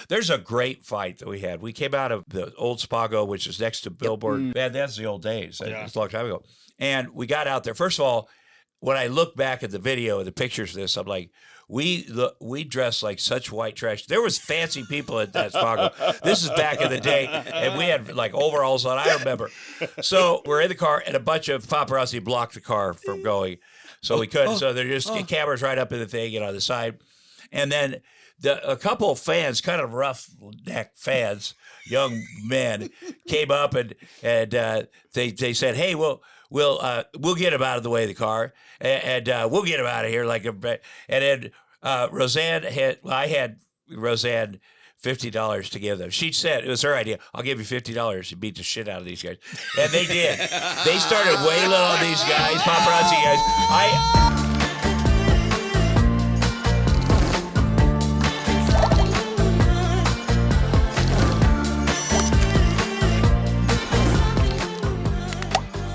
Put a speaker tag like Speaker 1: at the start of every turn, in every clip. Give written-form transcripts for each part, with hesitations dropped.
Speaker 1: There's a great fight that we had. We came out of the old Spago, which is next to Billboard. Man, that's the old days. It's a long time ago. And we got out there. First of all, when I look back at the video and the pictures of this, I'm like, we dressed like such white trash. There was fancy people at that Spago. This is back in the day, and we had like overalls on. I remember. So we're in the car, and a bunch of paparazzi blocked the car from going, so we couldn't. So they're just cameras right up in the thing, on the side, and then a couple of fans, kind of rough neck fans, young men, came up and they said, "Hey, we'll get him out of the way of the car, and we'll get him out of here." And then Roseanne I had Roseanne $50 to give them. She said, it was her idea, "I'll give you $50 to beat the shit out of these guys." And they did. They started wailing on these guys, paparazzi guys.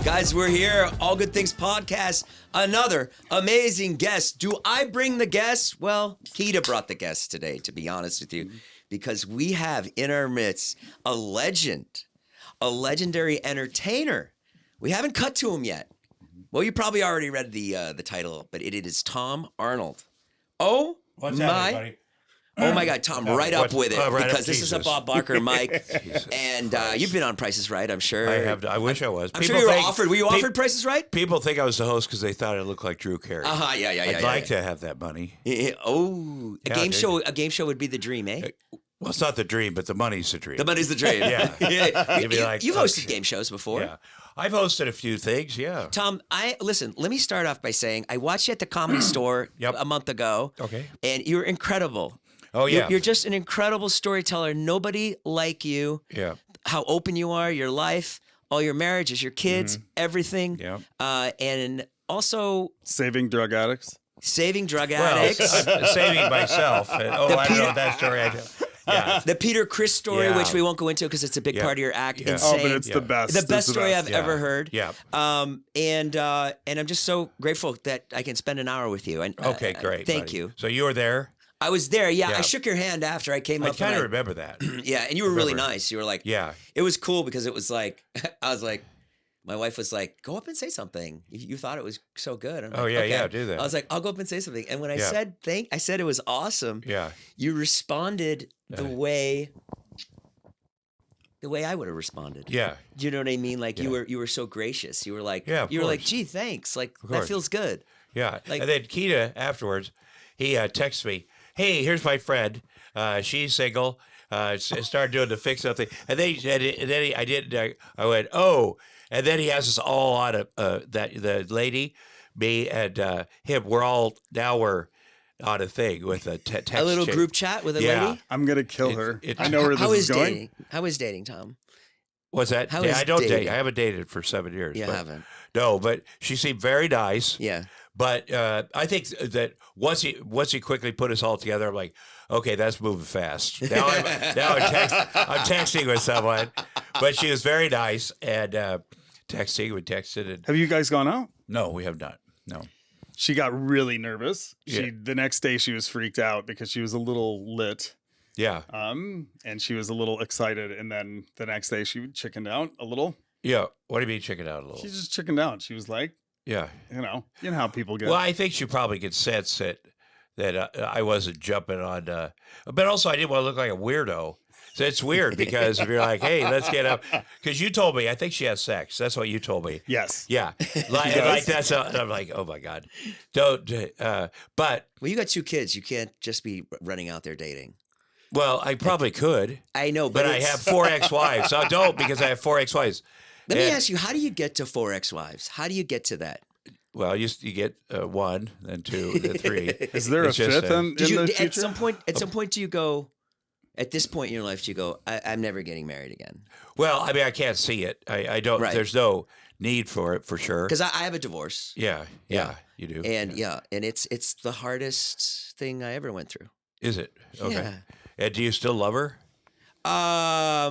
Speaker 2: Guys, we're here, All Good Things Podcast. Another amazing guest. Do I bring the guests? Well, Keita brought the guests today, to be honest with you, because we have in our midst a legend, a legendary entertainer. We haven't cut to him yet. Well, you probably already read the title, but it is Tom Arnold. Oh,
Speaker 1: what's happening, buddy?
Speaker 2: Oh my God, Tom, right up with it,
Speaker 1: right
Speaker 2: because
Speaker 1: up,
Speaker 2: this is a Bob Barker mic, and you've been on Price is Right, I'm sure.
Speaker 1: I have. I wish I was.
Speaker 2: I'm sure you were offered. Were you offered Price is Right?
Speaker 1: People think I was the host because they thought I looked like Drew Carey.
Speaker 2: Yeah.
Speaker 1: I'd like to have that money.
Speaker 2: Oh, a game show. A game show would be the dream, eh?
Speaker 1: Well, it's not the dream, but the money's the dream.
Speaker 2: The money's the dream.
Speaker 1: Yeah.
Speaker 2: You've hosted game shows before.
Speaker 1: Yeah. I've hosted a few things, yeah.
Speaker 2: Tom, listen, let me start off by saying I watched you at the Comedy Store a month ago.
Speaker 1: Okay.
Speaker 2: And you were incredible.
Speaker 1: Oh, yeah.
Speaker 2: You're just an incredible storyteller. Nobody like you.
Speaker 1: Yeah.
Speaker 2: How open you are, your life, all your marriages, your kids, everything.
Speaker 1: Yeah.
Speaker 2: And also
Speaker 3: saving drug addicts.
Speaker 2: Saving drug addicts.
Speaker 1: Saving myself. I don't know that story. Yeah.
Speaker 2: The Peter Criss story, which we won't go into because it's a big part of your act.
Speaker 1: Yeah.
Speaker 2: Insane.
Speaker 3: Oh, but it's the best.
Speaker 2: The best story I've ever heard.
Speaker 1: Yeah.
Speaker 2: And I'm just so grateful that I can spend an hour with you. And
Speaker 1: okay, great.
Speaker 2: Thank you.
Speaker 1: So you were there?
Speaker 2: I was there. Yeah. I shook your hand after I came up.
Speaker 1: I kind of remember that.
Speaker 2: Yeah, and you were really nice. You were like,
Speaker 1: yeah.
Speaker 2: It was cool because it was like, I was like, my wife was like, "Go up and say something. You thought it was so good." I'm like,
Speaker 1: okay. Do that.
Speaker 2: I was like, "I'll go up and say something." And when I said I said it was awesome.
Speaker 1: Yeah.
Speaker 2: You responded the way I would have responded.
Speaker 1: Yeah.
Speaker 2: Do you know what I mean? Like you were so gracious. You were like, like, "Gee, thanks. Like that feels good."
Speaker 1: Yeah.
Speaker 2: Like,
Speaker 1: and then Keita afterwards, he texts me, "Hey, here's my friend. She's single. Started doing the fix something." And then I went, "Oh." And then he has us all on the lady, me, and him. We're on a thing with a text.
Speaker 2: A little group chat with a lady?
Speaker 3: I'm going to kill her. I know where this is going.
Speaker 2: Dating? How is dating, Tom?
Speaker 1: What's that? I don't date. I haven't dated for 7 years.
Speaker 2: You haven't?
Speaker 1: No, but she seemed very nice.
Speaker 2: Yeah.
Speaker 1: But I think that once he quickly put us all together, I'm like, okay, that's moving fast. Now I'm texting with someone, but she was very nice and texting. We texted. And,
Speaker 3: have you guys gone out?
Speaker 1: No, we have not. No.
Speaker 3: She got really nervous.
Speaker 1: Yeah.
Speaker 3: The next day she was freaked out because she was a little lit.
Speaker 1: Yeah.
Speaker 3: And she was a little excited, and then the next day she chickened out a little.
Speaker 1: Yeah. What do you mean chickened out a little?
Speaker 3: She just chickened out. She was like,
Speaker 1: yeah,
Speaker 3: you know how people get.
Speaker 1: Well, I think she probably could sense that I wasn't jumping on, but also I didn't want to look like a weirdo. So it's weird because if you're like, "Hey, let's get up," because you told me I think she has sex. That's what you told me.
Speaker 3: Yes.
Speaker 1: Yeah. Like that's. And I'm like, oh my God, don't. But
Speaker 2: well, you got 2 kids. You can't just be running out there dating.
Speaker 1: Well, I probably could.
Speaker 2: I know,
Speaker 1: but I have 4 ex-wives. So I don't because I have 4 ex-wives.
Speaker 2: Let me ask you, how do you get to 4 ex-wives? How do you get to that?
Speaker 1: Well, you get 1, then 2, then 3.
Speaker 3: Is there a fifth in the future?
Speaker 2: At some point, do you go? At this point in your life, do you go? I'm never getting married again.
Speaker 1: Well, I mean, I can't see it. I don't. Right. There's no need for it for sure.
Speaker 2: Because I have a divorce.
Speaker 1: Yeah, you do.
Speaker 2: And and it's the hardest thing I ever went through.
Speaker 1: Is it? Okay.
Speaker 2: Yeah.
Speaker 1: And do you still love her?
Speaker 2: I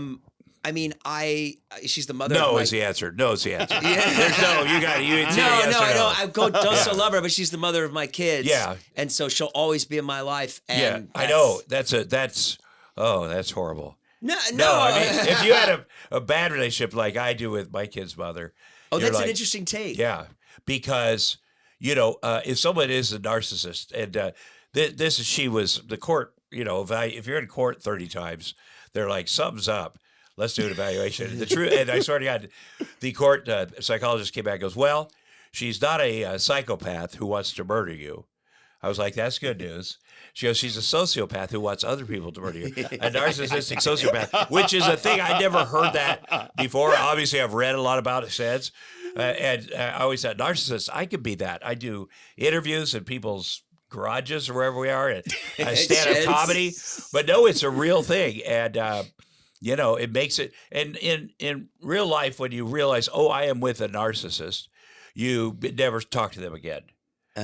Speaker 2: mean, she's the mother.
Speaker 1: No
Speaker 2: of
Speaker 1: is the answer. No is the answer.
Speaker 2: Yeah.
Speaker 1: There's no. You got it. You
Speaker 2: no, I don't still love her, but she's the mother of my kids.
Speaker 1: Yeah.
Speaker 2: And so she'll always be in my life. And
Speaker 1: I know. That's. Oh, that's horrible.
Speaker 2: No.
Speaker 1: I mean, if you had a bad relationship like I do with my kid's mother.
Speaker 2: Oh,
Speaker 1: you're
Speaker 2: that's
Speaker 1: like,
Speaker 2: an interesting take.
Speaker 1: Yeah, because, if someone is a narcissist, and she was the court, if you're in court 30 times, they're like, something's up. Let's do an evaluation. The truth, and I swear to God, the court psychologist came back and goes, well, she's not a psychopath who wants to murder you. I was like, that's good news. She goes, she's a sociopath who wants other people to murder you. A narcissistic sociopath, which is a thing. I never heard that before. Obviously, I've read a lot about it since. And I always thought, narcissist, I could be that. I do interviews in people's garages or wherever we are, and stand-up comedy. But no, it's a real thing. And, it makes it. And in real life, when you realize, I am with a narcissist, you never talk to them again.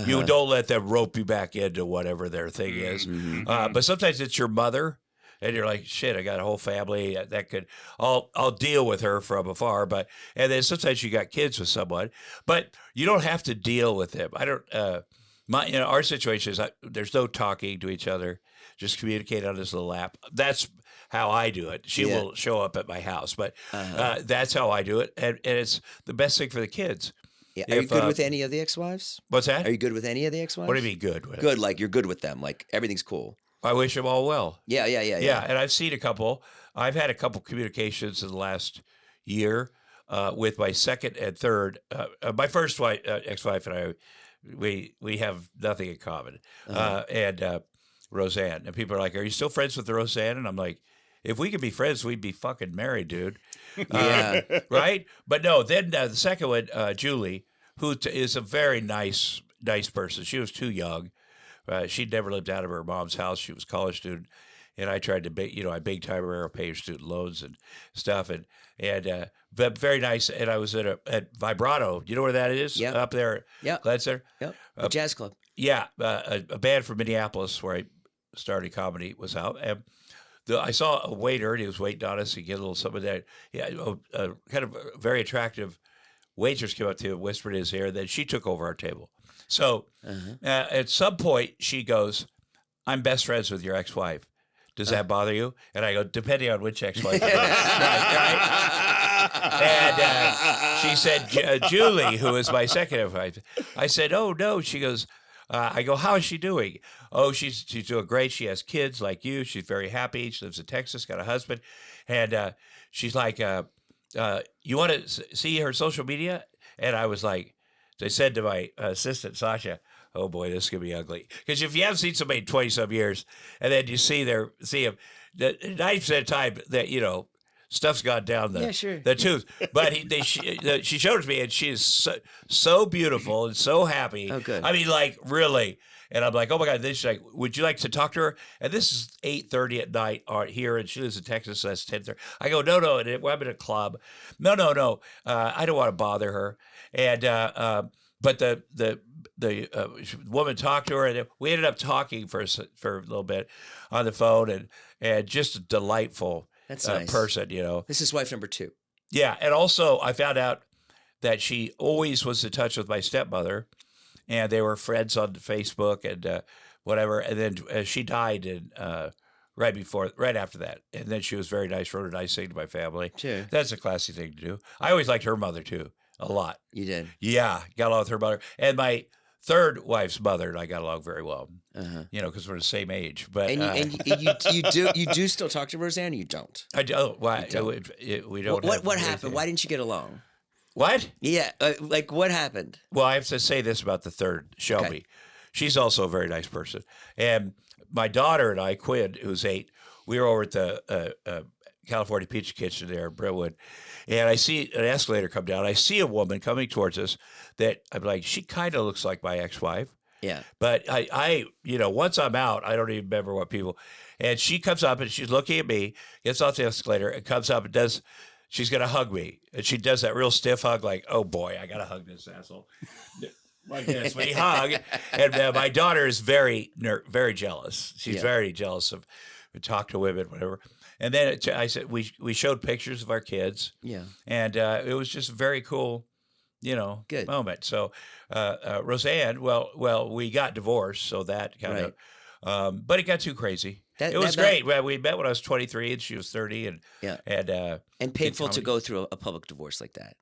Speaker 1: You don't let them rope you back into whatever their thing is. But sometimes it's your mother, and you're like, shit, I got a whole family that could, I'll deal with her from afar. And then sometimes you got kids with someone, but you don't have to deal with them. I don't, our situation is there's no talking to each other, just communicate on this little app. That's how I do it. She will show up at my house, but that's how I do it. And it's the best thing for the kids.
Speaker 2: Yeah. Are you good with any of the ex-wives?
Speaker 1: What's that?
Speaker 2: Are you good with any of the ex-wives?
Speaker 1: What do you mean good with?
Speaker 2: Good, like you're good with them. Like everything's cool.
Speaker 1: I wish them all well.
Speaker 2: Yeah.
Speaker 1: And I've seen a couple. I've had a couple communications in the last year with my second and third. My first wife, ex-wife and I, we have nothing in common. And Roseanne. And people are like, are you still friends with Roseanne? And I'm like, if we could be friends, we'd be fucking married, dude.
Speaker 2: Yeah.
Speaker 1: Right? But no, then the second one, Julie, who is a very nice person. She was too young. She'd never lived out of her mom's house. She was a college student. And I tried to, I big time her, pay her student loans and stuff. And but very nice. And I was at Vibrato. You know where that is?
Speaker 2: Yeah.
Speaker 1: Up there.
Speaker 2: Yeah.
Speaker 1: Glad Center.
Speaker 2: Yep. A jazz club.
Speaker 1: Yeah. A band from Minneapolis where I started comedy was out. And I saw a waiter, and he was waiting on us. He get a little something that, kind of a very attractive waitress came up to him and whispered in his ear. Then she took over our table. So at some point, she goes, I'm best friends with your ex-wife. Does that bother you? And I go, depending on which ex-wife. right? And she said, Julie, who is my second ex-wife. I said, oh, no. She goes, I go, how is she doing? Oh, she's doing great. She has kids like you. She's very happy. She lives in Texas, got a husband. And she's like, you want to see her social media? And I was like, I said to my assistant, Sasha, oh boy, this is going to be ugly. Because if you haven't seen somebody in 20-some years, and then you see them, 90% of the time that, stuff's gone down the tooth. But she showed it to me, and she is so beautiful and so happy.
Speaker 2: Oh, good.
Speaker 1: I mean, like, really. And I'm like, oh, my God. Then she's like, would you like to talk to her? And this is 8:30 at night here, and she lives in Texas, so that's 10:30. I go, no. And I'm in a club. No. I don't want to bother her. And but the woman talked to her, and we ended up talking for a little bit on the phone, and just a delightful
Speaker 2: That's nice.
Speaker 1: person,
Speaker 2: This is wife number 2.
Speaker 1: Yeah, and also I found out that she always was in touch with my stepmother, and they were friends on Facebook and whatever. And then she died right after that. And then she was very nice, wrote a nice thing to my family.
Speaker 2: Sure.
Speaker 1: That's a classy thing to do. I always liked her mother too, a lot.
Speaker 2: You did?
Speaker 1: Yeah, got along with her mother. And my third wife's mother and I got along very well, because we're the same age. But
Speaker 2: you do still talk to Roseanne, or you don't?
Speaker 1: I do. Why? We don't.
Speaker 2: What happened? Why didn't you get along?
Speaker 1: What?
Speaker 2: Yeah, what happened?
Speaker 1: Well, I have to say this about the third, Shelby. Okay. She's also a very nice person. And my daughter and I, Quinn, who's 8, we were over at the California Pizza Kitchen there in Brentwood, and I see an escalator come down. I see a woman coming towards us that I'm like, she kind of looks like my ex-wife.
Speaker 2: Yeah.
Speaker 1: But I once I'm out, I don't even remember what people. And she comes up and she's looking at me, gets off the escalator, and comes up and she's going to hug me. And she does that real stiff hug, like, oh boy, I got to hug this asshole. Like this. We hug. And my daughter is very, very jealous. She's very jealous of talk to women, whatever. And then I said, we showed pictures of our kids.
Speaker 2: Yeah.
Speaker 1: And it was just a very cool,
Speaker 2: good
Speaker 1: moment. So Roseanne, well, we got divorced. So that kind of, but it got too crazy. It was great. Well, we met when I was 23 and she was 30,
Speaker 2: and painful to go through a public divorce like that.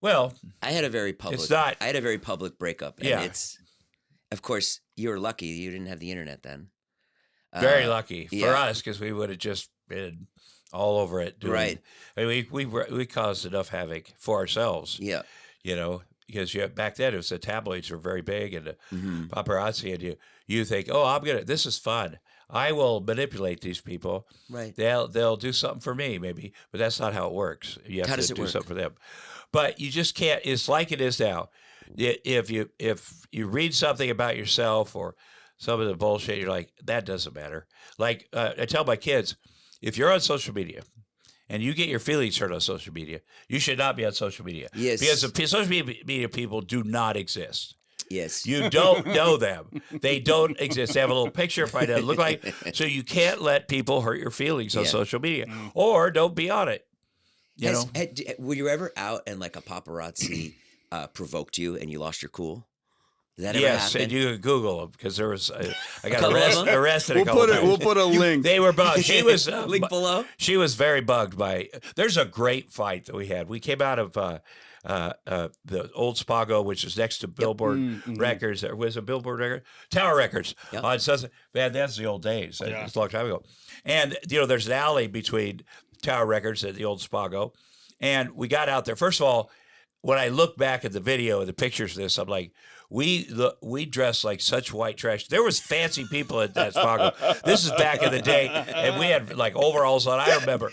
Speaker 1: Well,
Speaker 2: I had a very public breakup. And it's, of course, you were lucky you didn't have the internet then.
Speaker 1: Very lucky for us, because we would have just been all over it.
Speaker 2: Right.
Speaker 1: I mean, we caused enough havoc for ourselves.
Speaker 2: Yeah.
Speaker 1: You know, because back then it was the tabloids were very big and the paparazzi, and you think, oh, this is fun. I will manipulate these people.
Speaker 2: Right.
Speaker 1: They'll do something for me, maybe, but that's not how it works. You have to do something for them. But you just can't. It's like it is now. If you read something about yourself or some of the bullshit, you're like, that doesn't matter. Like I tell my kids, if you're on social media and you get your feelings hurt on social media, you should not be on social media.
Speaker 2: Yes.
Speaker 1: Because the social media people do not exist.
Speaker 2: Yes.
Speaker 1: You don't know them. They don't exist. They have a little picture, find out what it look like. So you can't let people hurt your feelings on social media, or don't be on it. You know?
Speaker 2: Were you ever out and like a paparazzi provoked you and you lost your cool? Did that ever happen?
Speaker 1: And you can Google them, because there was I got arrested a couple times.
Speaker 3: We'll put a link.
Speaker 1: They were bugged. She was
Speaker 2: link below.
Speaker 1: She was very bugged by. There's a great fight that we had. We came out of the old Spago, which is next to Billboard Records. There was a Billboard Record, Tower Records on Sunset. Man, that's the old days. It's a long time ago. And there's an alley between Tower Records and the old Spago, and we got out there. First of all, when I look back at the video and the pictures of this, I'm like, we dressed like such white trash. There was fancy people at that Spago. This is back in the day, and we had like overalls on. I remember.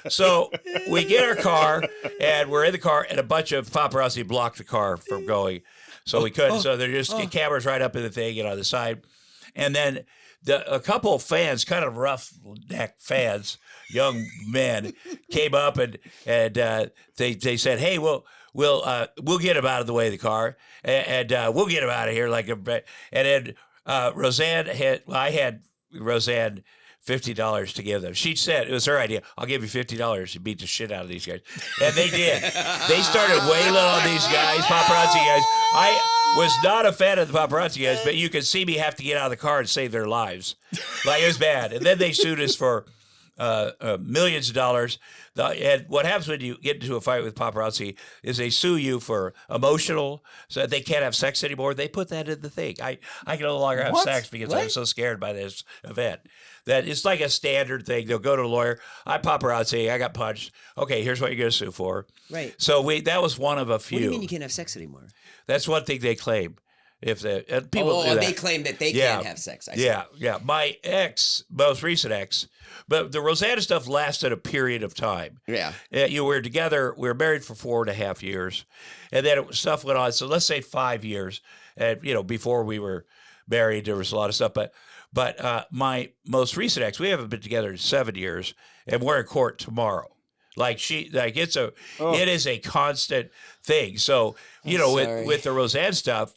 Speaker 1: So we get our car, and we're in the car, and a bunch of paparazzi blocked the car from going, so we couldn't. So they're just cameras right up in the thing, on the side, and then a couple of fans, kind of rough neck fans, young men, came up and they said, "Hey, we'll get him out of the way of the car, and we'll get him out of here." And then Roseanne I had Roseanne $50 to give them. She said, it was her idea, "I'll give you $50 to beat the shit out of these guys." And they did. They started wailing on these guys, paparazzi guys. I was not a fan of the paparazzi guys, but you could see me have to get out of the car and save their lives. Like, it was bad. And then they sued us for millions of dollars. And what happens when you get into a fight with paparazzi is they sue you for emotional, so that they can't have sex anymore. They put that in the thing. I can no longer have sex because I'm so scared by this event. That it's like a standard thing. They'll go to a lawyer. "I'm paparazzi. I got punched. Okay, here's what you're going to sue for."
Speaker 2: Right.
Speaker 1: So that was one of a few.
Speaker 2: What do you mean you can't have sex anymore?
Speaker 1: That's one thing they claim. If people do that.
Speaker 2: They claim that they can't have sex.
Speaker 1: Yeah. My most recent ex, but the Roseanne stuff lasted a period of time.
Speaker 2: Yeah.
Speaker 1: We were together. We were married for 4.5 years, and then stuff went on. So let's say 5 years. And before we were married, there was a lot of stuff. But my most recent ex, we haven't been together in 7 years, and we're in court tomorrow. It is a constant thing. So with the Roseanne stuff,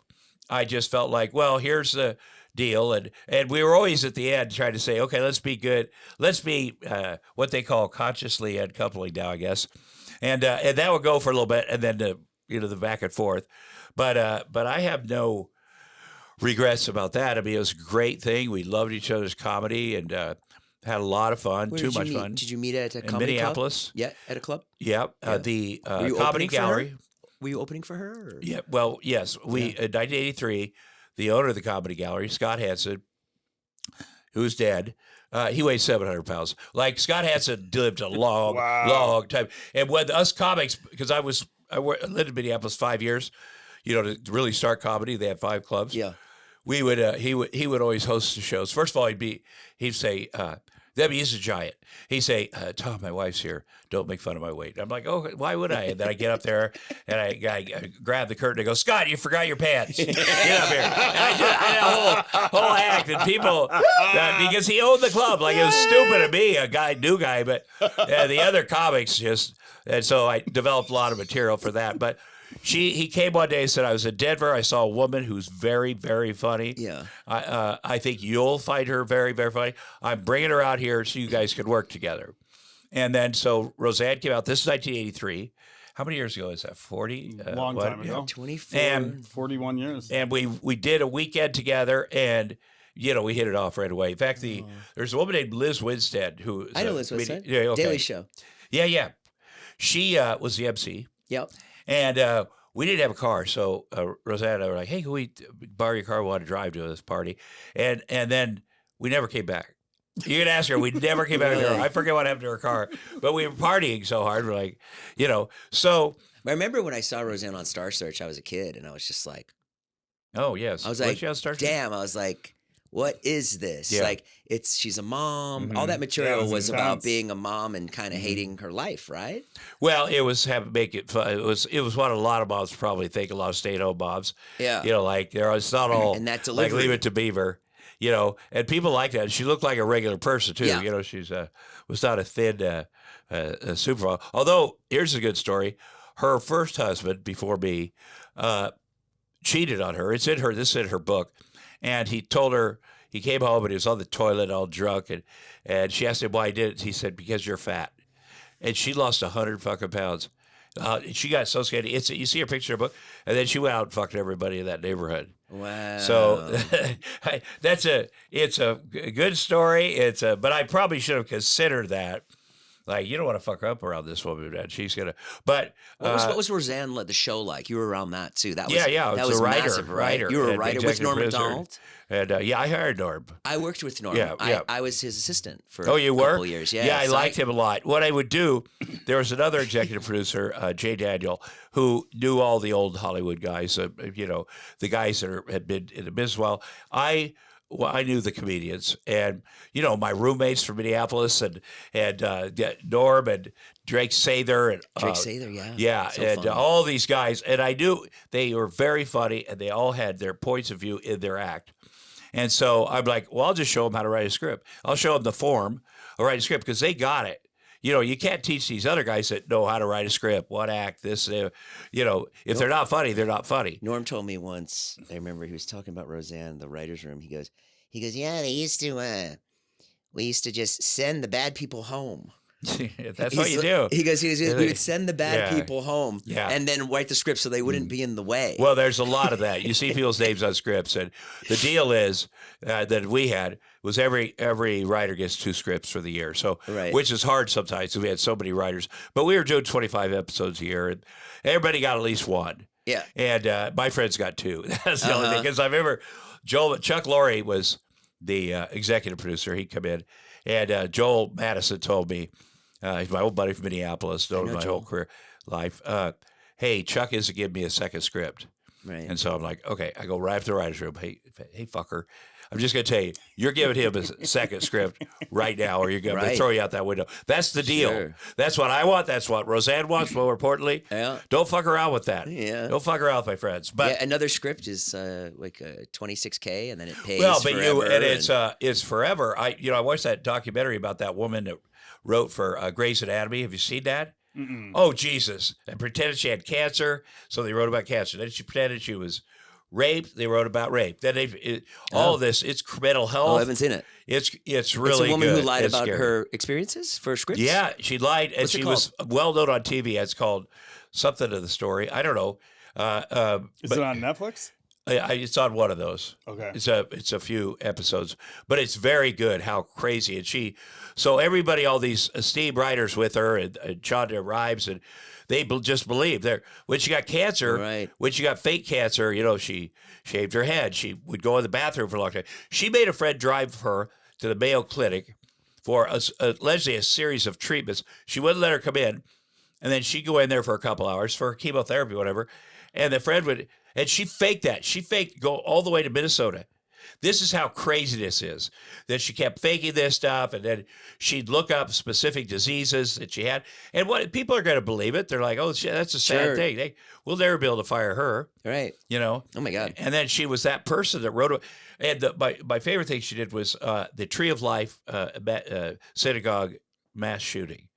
Speaker 1: I just felt like, well, here's the deal. And we were always at the end trying to say, okay, let's be good. Let's be what they call consciously uncoupling now, I guess. And that would go for a little bit, and then the back and forth. But I have no regrets about that. I mean, it was a great thing. We loved each other's comedy and had a lot of fun. Too much fun.
Speaker 2: Did you meet at a
Speaker 1: in
Speaker 2: comedy
Speaker 1: Minneapolis?
Speaker 2: Club? Yeah, at a club?
Speaker 1: Yeah. The Comedy Gallery.
Speaker 2: Were you opening for her? Or?
Speaker 1: Yeah, well, yes. In 1983, the owner of the Comedy Gallery, Scott Hansen, who's dead, he weighs 700 pounds. Like, Scott Hansen lived a long, long time. And when us comics, because I lived in Minneapolis 5 years, to really start comedy, they had 5 clubs.
Speaker 2: Yeah.
Speaker 1: We would, he would always host the shows. First of all, he'd say, Debbie is a giant. He'd say, "Tom, my wife's here. Don't make fun of my weight." I'm like, "Oh, why would I?" And then I get up there and I grab the curtain and I go, "Scott, you forgot your pants. Get up here." And I did a whole act, and people, because he owned the club, like, it was stupid of me, a new guy, but the other comics and so I developed a lot of material for that. But he came one day and said, "I was in Denver. I saw a woman who's very, very funny.
Speaker 2: Yeah.
Speaker 1: I think you'll find her very, very funny. I'm bringing her out here so you guys can work together." And then so Roseanne came out. This is 1983. How many years ago is that? 40?
Speaker 3: Long time ago.
Speaker 2: 24.
Speaker 1: And
Speaker 3: 41 years.
Speaker 1: And we did a weekend together, and we hit it off right away. In fact, there's a woman named Liz Winstead who
Speaker 2: I know Liz Winstead.
Speaker 1: Yeah, okay.
Speaker 2: Daily Show.
Speaker 1: Yeah. She was the MC.
Speaker 2: Yep.
Speaker 1: And we didn't have a car, so Roseanne and I were like, "Hey, can we borrow your car? We want to drive to this party." And then we never came back. You can ask her. We never came back to her. I forget what happened to her car, but we were partying so hard. We're like, so.
Speaker 2: I remember when I saw Roseanne on Star Search, I was a kid, and I was just like,
Speaker 1: "Oh yes."
Speaker 2: I was like, "Damn!" I was like, "What is this?"
Speaker 1: Yeah.
Speaker 2: Like, she's a mom. All that material was about being a mom and kind of hating her life, right?
Speaker 1: Well, it was make it fun. It was what a lot of moms probably think. A lot of stay-at-home moms.
Speaker 2: Yeah.
Speaker 1: Like it's not all
Speaker 2: and that delivery.
Speaker 1: like Leave It to Beaver. And people like that. She looked like a regular person too.
Speaker 2: Yeah.
Speaker 1: She's was not a thin supermodel. Although here's a good story. Her first husband before me cheated on her. This is in her book, and he told her he came home and he was on the toilet all drunk, and she asked him why he did it. He said because you're fat, and she lost 100 fucking pounds. She got so skinny. You see her picture in her book, and then she went out and fucked everybody in that neighborhood.
Speaker 2: Wow.
Speaker 1: So it's a good story. But I probably should have considered that. Like, you don't want to fuck up around this woman, man. She's gonna. But
Speaker 2: what was Roseanne the show like? You were around that too. That was
Speaker 1: That was a writer,
Speaker 2: massive, right? You were a writer with Norm Macdonald.
Speaker 1: And I hired Norm.
Speaker 2: I worked with Norm.
Speaker 1: Yeah.
Speaker 2: I was his assistant for
Speaker 1: you
Speaker 2: a
Speaker 1: were?
Speaker 2: couple years. Yeah.
Speaker 1: Yeah, I liked him a lot. What I would do, there was another executive producer, Jay Daniel, who knew all the old Hollywood guys. The guys that had been in the business. Well, I knew the comedians, and my roommates from Minneapolis, and Norm and Drake Sather, and
Speaker 2: Drake Sather,
Speaker 1: yeah,
Speaker 2: so
Speaker 1: and
Speaker 2: funny.
Speaker 1: all these guys, and I knew they were very funny, and they all had their points of view in their act. And so I'm like, well, I'll just show them how to write a script. I'll show them the form of writing a script because they got it. You can't teach these other guys that know how to write a script, what act, this, if they're not funny, they're not funny.
Speaker 2: Norm told me once, I remember he was talking about Roseanne, the writer's room. He goes, yeah, we used to just send the bad people home.
Speaker 1: That's what you do.
Speaker 2: He goes, we would send the bad people home and then write the script so they wouldn't be in the way.
Speaker 1: Well, there's a lot of that. You see people's names on scripts, and the deal is that we had was every writer gets 2 scripts for the year, so which is hard sometimes because we had so many writers. But we were doing 25 episodes a year, and everybody got at least 1.
Speaker 2: Yeah,
Speaker 1: and my friends got 2. That's the only thing because I remember Chuck Lorre was the executive producer. He'd come in, and Joel Madison told me. He's my old buddy from Minneapolis, known my whole career life. Hey, Chuck isn't giving me a second script.
Speaker 2: Right.
Speaker 1: And so I'm like, okay, I go right up to the writer's room. Hey, fucker, I'm just going to tell you, you're giving him a second script right now, or you're going to throw you out that window. That's the deal. Sure. That's what I want. That's what Roseanne wants, more importantly.
Speaker 2: Yeah.
Speaker 1: Don't fuck around with that.
Speaker 2: Yeah.
Speaker 1: Don't fuck around with my friends. But
Speaker 2: another script is like $26K, and then it pays
Speaker 1: forever. It's forever. I watched that documentary about that woman that wrote for Grey's Anatomy. Have you seen that?
Speaker 3: Mm-mm.
Speaker 1: Oh, Jesus. And pretended she had cancer, so they wrote about cancer. Then she pretended she was raped. They wrote about rape. Then all of this, it's mental health.
Speaker 2: Oh, I haven't seen it.
Speaker 1: It's really good.
Speaker 2: It's a woman who lied about her experiences for scripts?
Speaker 1: Yeah, she lied, and she was well known on TV. It's called something of the story. I don't know.
Speaker 3: Is it on Netflix?
Speaker 1: It's on one of those.
Speaker 3: Okay.
Speaker 1: It's a few episodes, but it's very good. How crazy and so everybody, all these esteemed writers with her, and Shonda Rhimes, and they just believe when she got cancer, when she got fake cancer, she shaved her head. She would go in the bathroom for a long time. She made a friend drive her to the Mayo Clinic for allegedly a series of treatments. She wouldn't let her come in, and then she'd go in there for a couple hours for chemotherapy, whatever. And the friend would, and she faked that. She faked go all the way to Minnesota. This is how crazy this is, that she kept faking this stuff, and then she'd look up specific diseases that she had. And what people are going to believe it. They're like, oh, shit, that's a sad thing. We'll never be able to fire her.
Speaker 2: Right.
Speaker 1: Oh,
Speaker 2: my God.
Speaker 1: And then she was that person that wrote it. And my favorite thing she did was the Tree of Life synagogue mass shooting.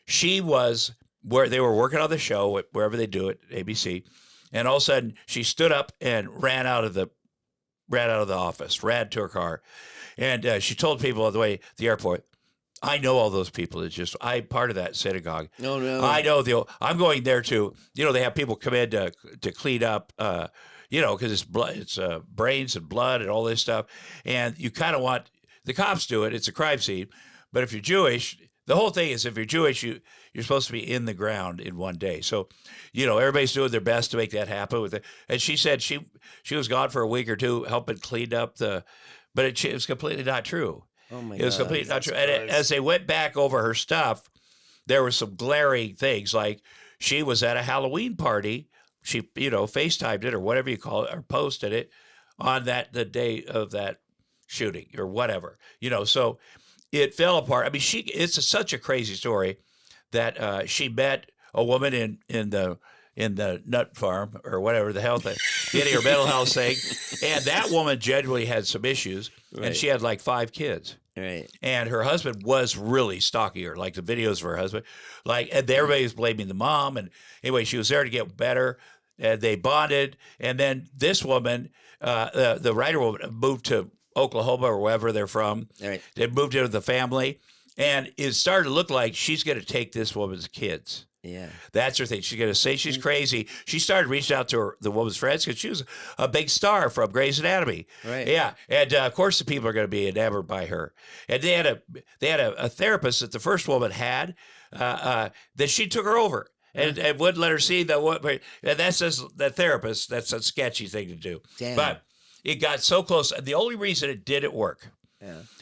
Speaker 1: She was where they were working on the show, wherever they do it, ABC. And all of a sudden, she stood up and ran out of the office, ran to her car, and she told people on the way to the airport, "I know all those people. I'm part of that synagogue.
Speaker 2: No.
Speaker 1: I know I'm going there to. They have people come in to clean up. because it's blood, it's brains and blood and all this stuff. And you kind of want the cops do it. It's a crime scene. But if you're Jewish, the whole thing is if you're Jewish, you're supposed to be in the ground in one day. So, everybody's doing their best to make that happen with it. And she said she was gone for a week or two, helping clean up but it was completely not true.
Speaker 2: Oh my God.
Speaker 1: It was completely not true. And as they went back over her stuff, there were some glaring things, like she was at a Halloween party. She, FaceTimed it or whatever you call it, or posted it on the day of that shooting or whatever, so it fell apart. I mean, it's such a crazy story that she met a woman in the nut farm or whatever the hell thing, getting her mental health thing. And that woman genuinely had some issues, and she had like 5 kids.
Speaker 2: Right.
Speaker 1: And her husband was really stalking her, like the videos of her husband. And everybody was blaming the mom. And anyway, she was there to get better. And they bonded. And then this woman, the writer woman, moved to Oklahoma or wherever they're from.
Speaker 2: Right.
Speaker 1: They moved into the family. And it started to look like she's going to take this woman's kids.
Speaker 2: Yeah.
Speaker 1: That's her thing. She's going to say she's crazy. She started reaching out to the woman's friends because she was a big star from Grey's Anatomy.
Speaker 2: Right.
Speaker 1: Yeah. And of course the people are going to be enamored by her. And they had a therapist that the first woman had that she took her over and wouldn't let her see and that's just the therapist. That's a sketchy thing to do.
Speaker 2: Damn.
Speaker 1: But it got so close. The only reason it didn't work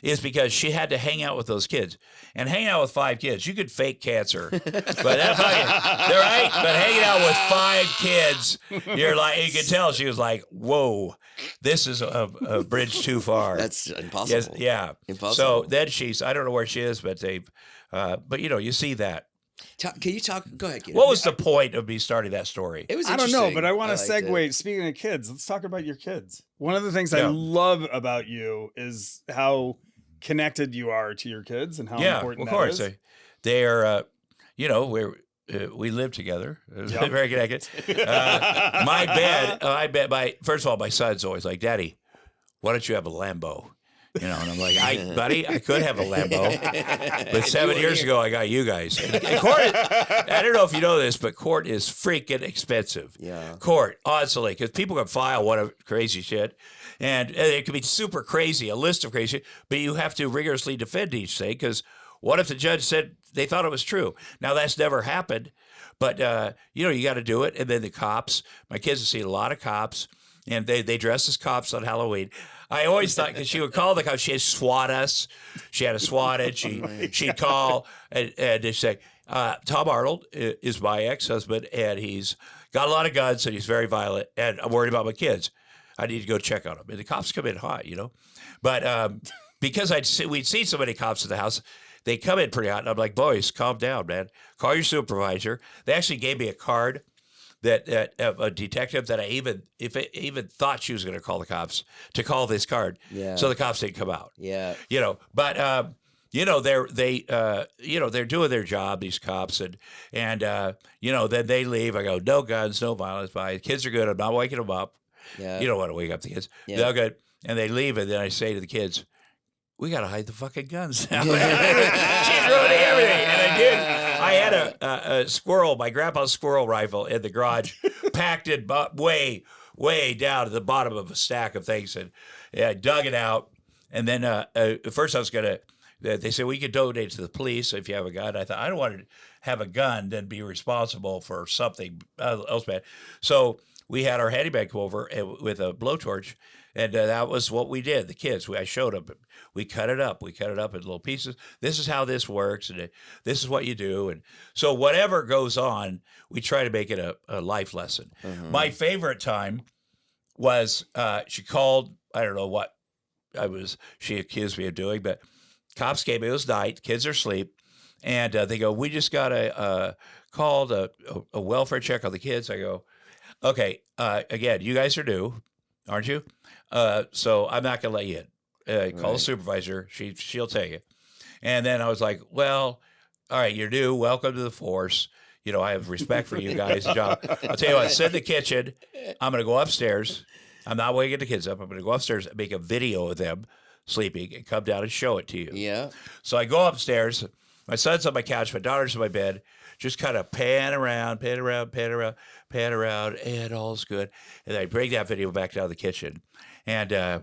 Speaker 1: is because she had to hang out with those kids. And hanging out with 5 kids, you could fake cancer. But that's they're right. But hanging out with 5 kids, you're like, you can tell she was like, whoa, this is a bridge too far.
Speaker 2: That's impossible.
Speaker 1: Yes, yeah.
Speaker 2: Impossible.
Speaker 1: So then I don't know where she is, but you see that.
Speaker 2: Can you talk? Go ahead.
Speaker 1: What was the point of me starting that story?
Speaker 2: It was
Speaker 3: I don't know,
Speaker 2: interesting.
Speaker 3: but I want to
Speaker 2: liked
Speaker 3: segue.
Speaker 2: it.
Speaker 3: Speaking of kids, let's talk about your kids. One of the things I love about you is how connected you are to your kids and how important
Speaker 1: of course.
Speaker 3: that is.
Speaker 1: They are, we live together. Very connected. First of all, my son's always like, Daddy, why don't you have a Lambo? And I'm like, buddy, I could have a Lambo, but 7 years ago I got you guys. And court, I don't know if you know this, but court is freaking expensive.
Speaker 2: Yeah.
Speaker 1: Court, honestly, because people can file one crazy shit, and it can be super crazy, a list of crazy shit, but you have to rigorously defend each thing. Because what if the judge said they thought it was true? Now that's never happened, but you got to do it. And then the cops, my kids have seen a lot of cops. And they dress as cops on Halloween. I always thought, because she would call the cops, she'd SWAT us. She had a SWAT, and she'd call and they'd say, Tom Arnold is my ex-husband, and he's got a lot of guns, and he's very violent, and I'm worried about my kids. I need to go check on them. And the cops come in hot, But because we'd seen so many cops in the house, they come in pretty hot, and I'm like, boys, calm down, man. Call your supervisor. They actually gave me a card that a detective that I even thought she was going to call the cops to call this card.
Speaker 2: Yeah.
Speaker 1: So the cops didn't come out.
Speaker 2: Yeah.
Speaker 1: But they're doing their job, these cops, and then they leave. I go, no guns, no violence. Bye. Kids are good. I'm not waking them up.
Speaker 2: Yeah.
Speaker 1: You don't want to wake up the kids.
Speaker 2: Yeah.
Speaker 1: They're good. And they leave, and then I say to the kids, we got to hide the fucking guns now. She's ruining everything. And I did. I had a squirrel, my grandpa's squirrel rifle in the garage, packed in way, way down at the bottom of a stack of things. And I dug it out. And then at first I was going to, they said, we could donate to the police if you have a gun. I thought, I don't want to have a gun, then be responsible for something else bad. So we had our handyman come over with a blowtorch. And that was what we did. The kids, I showed them. We cut it up. We cut it up in little pieces. This is how this works, and this is what you do. And so whatever goes on, we try to make it a life lesson. Mm-hmm. My favorite time was she called. I don't know what she accused me of doing, but cops came. It was night. Kids are asleep, and they go, "We just got called a welfare check on the kids." I go, "Okay, again, you guys are new, aren't you? So I'm not going to let you in. Call the supervisor. She'll take it." And then I was like, well, all right, you're new. Welcome to the force. I have respect for you guys' job. I'll tell you what, sit in the kitchen. I'm going to go upstairs. I'm not waking the kids up. I'm going to go upstairs and make a video of them sleeping and come down and show it to you.
Speaker 2: Yeah.
Speaker 1: So I go upstairs, My son's on my couch, my daughter's in my bed, just kind of pan around, and all's good. And I bring that video back down to the kitchen, and I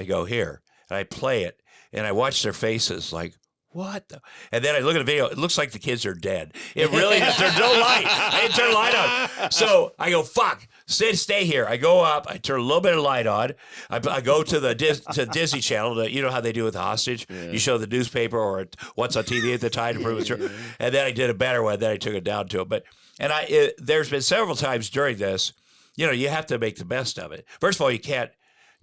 Speaker 1: go, here, and I play it, and I watch their faces like, what the? And then I look at the video. It looks like the kids are dead. It really is. There's no light. I didn't turn the light on. So I go, fuck, stay here. I go up. I turn a little bit of light on. I go to the Disney Channel. You know how they do with the hostage? Yeah. You show the newspaper or what's on TV at the time to prove it's true. And then I did a better one. Then I took it down to it. But there's been several times during this, you have to make the best of it. First of all, you can't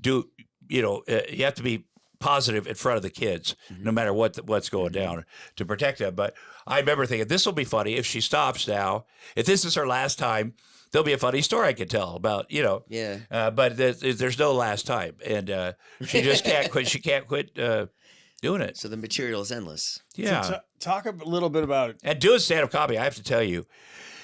Speaker 1: do, you have to be positive in front of the kids, no matter what's going down, to protect them. But I remember thinking, this will be funny if she stops now. If this is her last time, there'll be a funny story I can tell about,
Speaker 2: Yeah.
Speaker 1: But there's no last time, and she just can't quit. She can't quit doing it.
Speaker 2: So the material is endless.
Speaker 1: Yeah.
Speaker 3: So talk a little bit about
Speaker 1: and doing stand-up comedy. I have to tell you,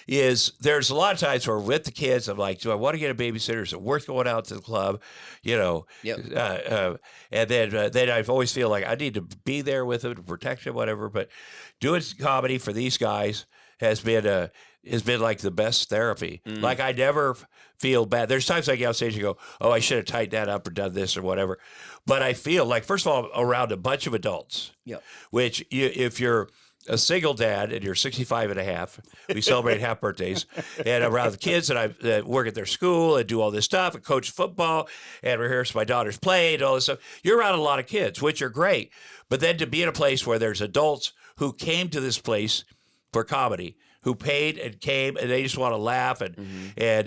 Speaker 1: there's a lot of times where with the kids, I'm like, do I want to get a babysitter? Is it worth going out to the club?
Speaker 2: Yep.
Speaker 1: And then I always feel like I need to be there with them to protect them, whatever. But doing comedy for these guys has been like the best therapy. Like I never feel bad. There's times I get on stage and go, oh, I should have tightened that up or done this or whatever. But I feel like, first of all, I'm around a bunch of adults, which if you're a single dad and you're 65 and a half, we celebrate half birthdays, and around the kids, and I work at their school and do all this stuff and coach football and rehearse my daughter's play and all this stuff. You're around a lot of kids, which are great. But then to be in a place where there's adults who came to this place for comedy, who paid and came, and they just want to laugh, and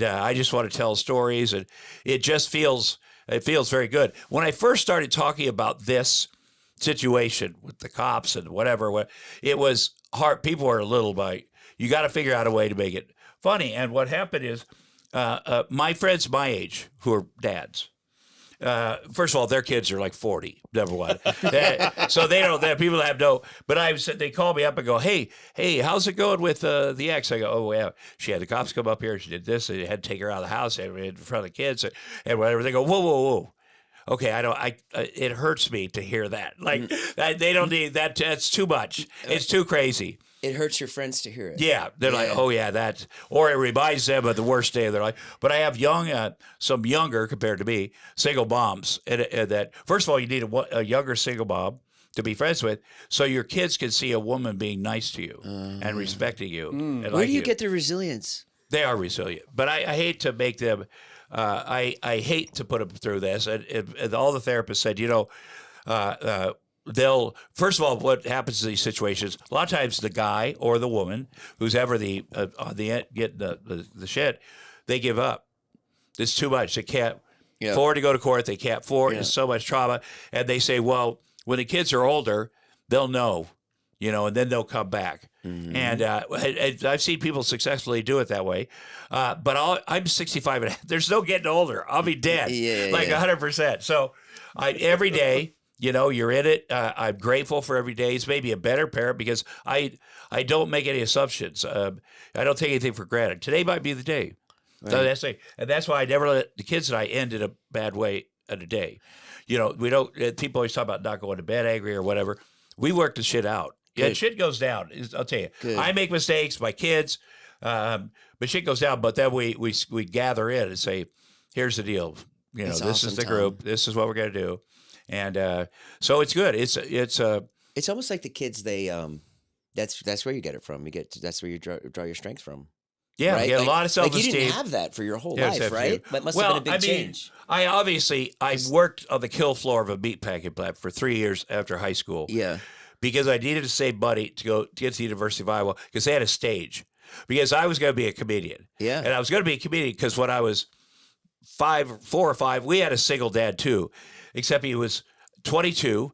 Speaker 1: I just want to tell stories, and it just feels very good. When I first started talking about this situation with the cops and whatever, it was hard. People were a little like, you got to figure out a way to make it funny. And what happened is my friends my age who are dads, first of all, their kids are like 40, number one. So they don't, people have no, but they call me up and go, hey, how's it going with the ex? I go, oh, yeah, she had the cops come up here. She did this. They had to take her out of the house in front of the kids and whatever. They go, whoa. Okay, it hurts me to hear that. Like, they don't need that. That's too much. It's too crazy.
Speaker 2: It hurts your friends to hear it.
Speaker 1: Yeah. They're like, oh, yeah, or it reminds them of the worst day of their life. But I have some younger, compared to me, single moms. And that, first of all, you need a younger single mom to be friends with, so your kids can see a woman being nice to you and respecting you. And
Speaker 2: where do you get the resilience? They
Speaker 1: are resilient. But I hate to make them... I hate to put them through this. And all the therapists said, they'll, first of all, what happens in these situations, a lot of times the guy or the woman who's ever on the end getting the shit, they give up. It's too much. They can't afford to go to court. They can't afford. It's so much trauma. And they say, well, when the kids are older, they'll know, and then they'll come back. Mm-hmm. And I've seen people successfully do it that way. But I'm 65 and there's no getting older. I'll be dead, 100%. So every day, you're in it. I'm grateful for every day. It's maybe a better parent because I don't make any assumptions. I don't take anything for granted. Today might be the day. Right. So that's why I never let the kids and I end in a bad way in a day. We don't. People always talk about not going to bed angry or whatever. We work the shit out. Yeah, shit goes down. I'll tell you. Good. I make mistakes, my kids, but shit goes down. But then we gather in and say, "Here's the deal. This awesome, is the group. Tom. This is what we're gonna do." And so it's good. It's
Speaker 2: almost like the kids. They that's where you get it from. That's where you draw your strength from.
Speaker 1: Yeah,
Speaker 2: right?
Speaker 1: You get a lot of self-esteem.
Speaker 2: You didn't have that for your whole life, right? That must have been a big change.
Speaker 1: I worked on the kill floor of a meatpacking plant for 3 years after high school.
Speaker 2: Yeah.
Speaker 1: Because I needed to save money to get to the University of Iowa because they had a stage. Because I was going to be a comedian.
Speaker 2: Yeah.
Speaker 1: And I was going to be a comedian because when I was 4 or 5, we had a single dad too, except he was 22.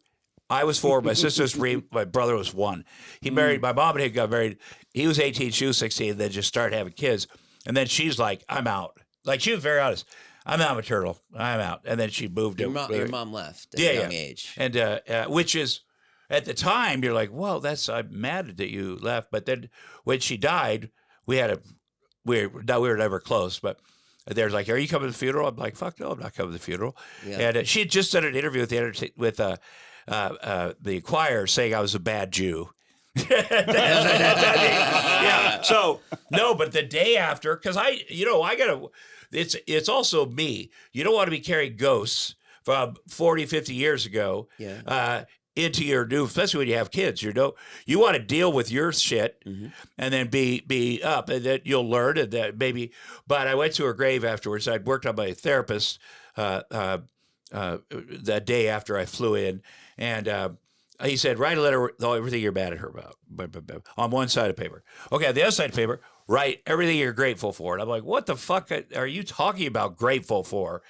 Speaker 1: I was 4. My sister was 3. My brother was 1. He married, my mom and he got married. He was 18, she was 16, then just started having kids. And then she's like, I'm out. Like, she was very honest. I'm not maternal. I'm out. And then she moved.
Speaker 2: Your mom left at a young age.
Speaker 1: And which is... At the time, you're like, well, I'm mad that you left. But then when she died, we were never close. But they're like, are you coming to the funeral? I'm like, fuck no, I'm not coming to the funeral. Yeah. And she had just done an interview with the Enquirer saying I was a bad Jew. Yeah. So no, but the day after, because it's also me. You don't want to be carrying ghosts from 40, 50 years ago.
Speaker 2: Yeah.
Speaker 1: Into your new, especially when you have kids, you want to deal with your shit, and then be up, and then you'll learn, and that maybe. But I went to her grave afterwards. I'd worked on my therapist that day after I flew in, and he said, write a letter, everything you're mad at her about, on one side of paper. Okay, on the other side of paper, write everything you're grateful for. And I'm like, what the fuck are you talking about grateful for?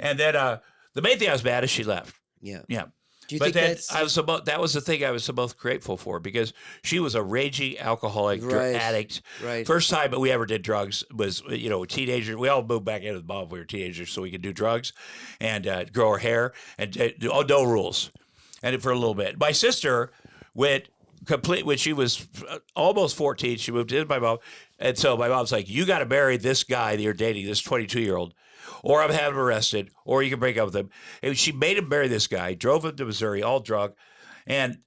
Speaker 1: And then the main thing I was mad is she left.
Speaker 2: Yeah.
Speaker 1: Yeah.
Speaker 2: Do you
Speaker 1: But
Speaker 2: think
Speaker 1: then that was the thing I was the most grateful for, because she was a raging alcoholic addict.
Speaker 2: Right.
Speaker 1: First time we ever did drugs was, teenagers. We all moved back into the mob when we were teenagers so we could do drugs and grow our hair and no rules. And for a little bit. My sister went when she was almost 14, she moved in with my mom. And so my mom's like, you got to marry this guy that you're dating, this 22-year-old. Or I'm having him arrested, or you can break up with him. And she made him marry this guy, drove him to Missouri, all drunk. And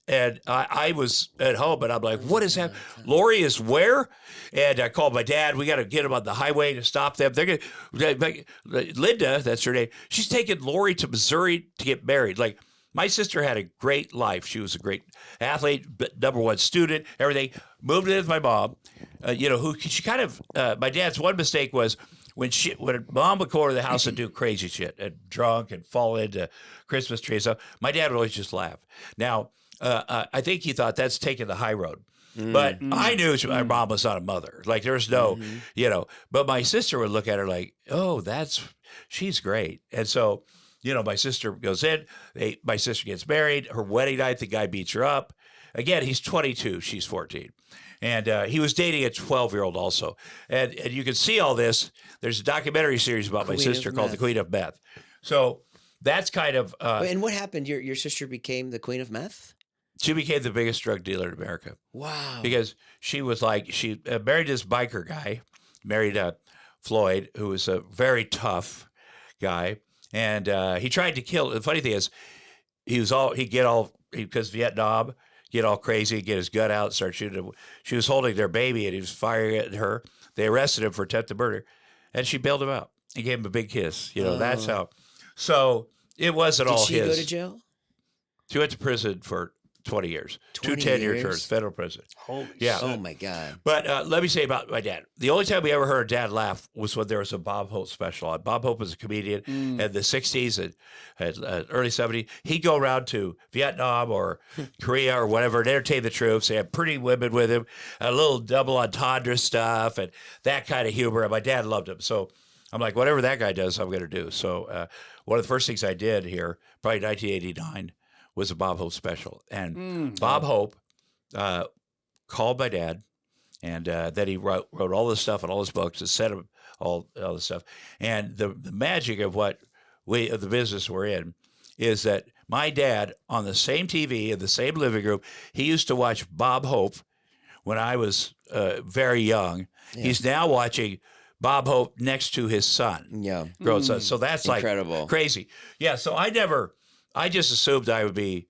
Speaker 1: I was at home, and I'm like, what is happening? Lori is where? And I called my dad. We got to get him on the highway to stop them. They're going Linda, that's her name. She's taking Lori to Missouri to get married. Like, my sister had a great life. She was a great athlete, #1 student, everything. Moved in with my mom, who she kind of, my dad's one mistake was, when mom would go over to the house and do crazy shit and drunk and fall into Christmas trees, my dad would always just laugh. Now, I think he thought that's taking the high road. But I knew my mom was not a mother. Like, there's no, but my sister would look at her like, oh, she's great. And so, my sister goes in, my sister gets married, her wedding night, the guy beats her up. Again, he's 22, she's 14. And he was dating a 12-year-old also. And you can see all this. There's a documentary series about my sister called The Queen of Meth. So that's kind of...
Speaker 2: and what happened? Your sister became the Queen of Meth?
Speaker 1: She became the biggest drug dealer in America.
Speaker 2: Wow.
Speaker 1: Because she was like, she married this biker guy, married Floyd, who was a very tough guy. And he tried to kill... The funny thing is, because Vietnam... get all crazy, get his gun out, start shooting him. She was holding their baby, and he was firing at her. They arrested him for attempted murder, and she bailed him out. He gave him a big kiss. That's how. So it wasn't all his.
Speaker 2: Did she go to jail?
Speaker 1: She went to prison for 20 years.
Speaker 2: 20
Speaker 1: 2 10-year
Speaker 2: years?
Speaker 1: terms, federal prison.
Speaker 3: Holy
Speaker 1: Yeah.
Speaker 3: shit.
Speaker 2: Oh, my God.
Speaker 1: But let me say about my dad. The only time we ever heard Dad laugh was when there was a Bob Hope special on. Bob Hope was a comedian in the 60s and early 70s. He'd go around to Vietnam or Korea or whatever and entertain the troops. They had pretty women with him, a little double entendre stuff and that kind of humor. And my dad loved him. So I'm like, whatever that guy does, I'm going to do. So one of the first things I did here, probably 1989, was a Bob Hope special. And Bob Hope called my dad, and then he wrote all this stuff in all his books and sent him all this stuff. And the magic of the business we're in is that my dad, on the same TV in the same living room, he used to watch Bob Hope when I was very young. Yeah. He's now watching Bob Hope next to his son.
Speaker 2: Yeah.
Speaker 1: Grown son. So that's
Speaker 2: incredible.
Speaker 1: Like crazy. Yeah. So I just assumed I would be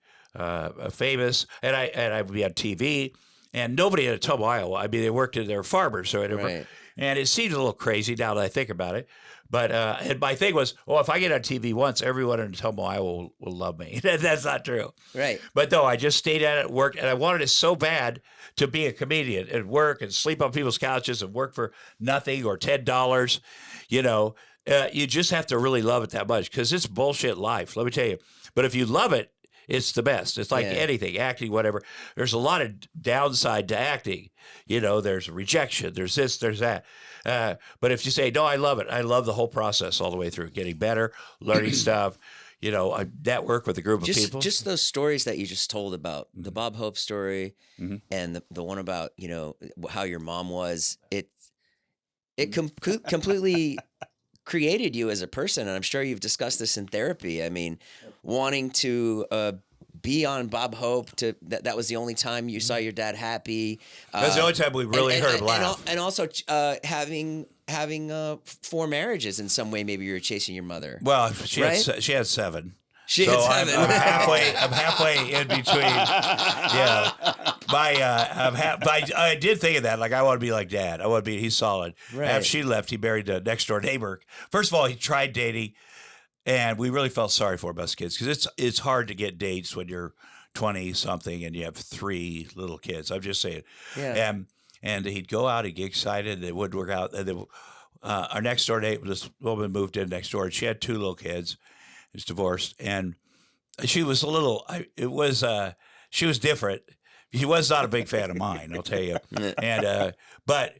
Speaker 1: famous and I would be on TV, and nobody in Tom, Iowa. I mean, they worked in their farmers, so
Speaker 2: Right.
Speaker 1: And it seems a little crazy now that I think about it. But and my thing was, if I get on TV once, everyone in Tom, Iowa will love me. That's not true.
Speaker 2: Right.
Speaker 1: But no, I just stayed at it, worked, and I wanted it so bad to be a comedian and work and sleep on people's couches and work for nothing or $10. You just have to really love it that much because it's bullshit life. Let me tell you. But if you love it, it's the best. It's like anything, acting, whatever. There's a lot of downside to acting. There's rejection. There's this, there's that. But if you say, no, I love it. I love the whole process all the way through, getting better, learning stuff. I network with a group of people.
Speaker 2: Just those stories that you just told about, the Bob Hope story and the one about, how your mom was, it completely created you as a person. And I'm sure you've discussed this in therapy. I mean, wanting to be on Bob Hope, that was the only time you saw your dad happy.
Speaker 1: That's the only time we really heard him laugh.
Speaker 2: And also having 4 marriages in some way. Maybe you were chasing your mother.
Speaker 1: Well, she had 7.
Speaker 2: She
Speaker 1: so
Speaker 2: hits
Speaker 1: I'm
Speaker 2: heaven.
Speaker 1: I'm halfway in between. Yeah, I did think of that. Like, I want to be like Dad. I want to be. He's solid.
Speaker 2: Right.
Speaker 1: After she left, he married the next door neighbor. First of all, he tried dating, and we really felt sorry for him as kids, because it's hard to get dates when you're 20 something and you have 3 little kids. I'm just saying.
Speaker 2: Yeah.
Speaker 1: And he'd go out, he'd get excited, and it wouldn't work out. And then, our next door neighbor, this woman moved in next door, and she had 2 little kids. She's divorced, and she was she was different. She was not a big fan of mine, I'll tell you. And but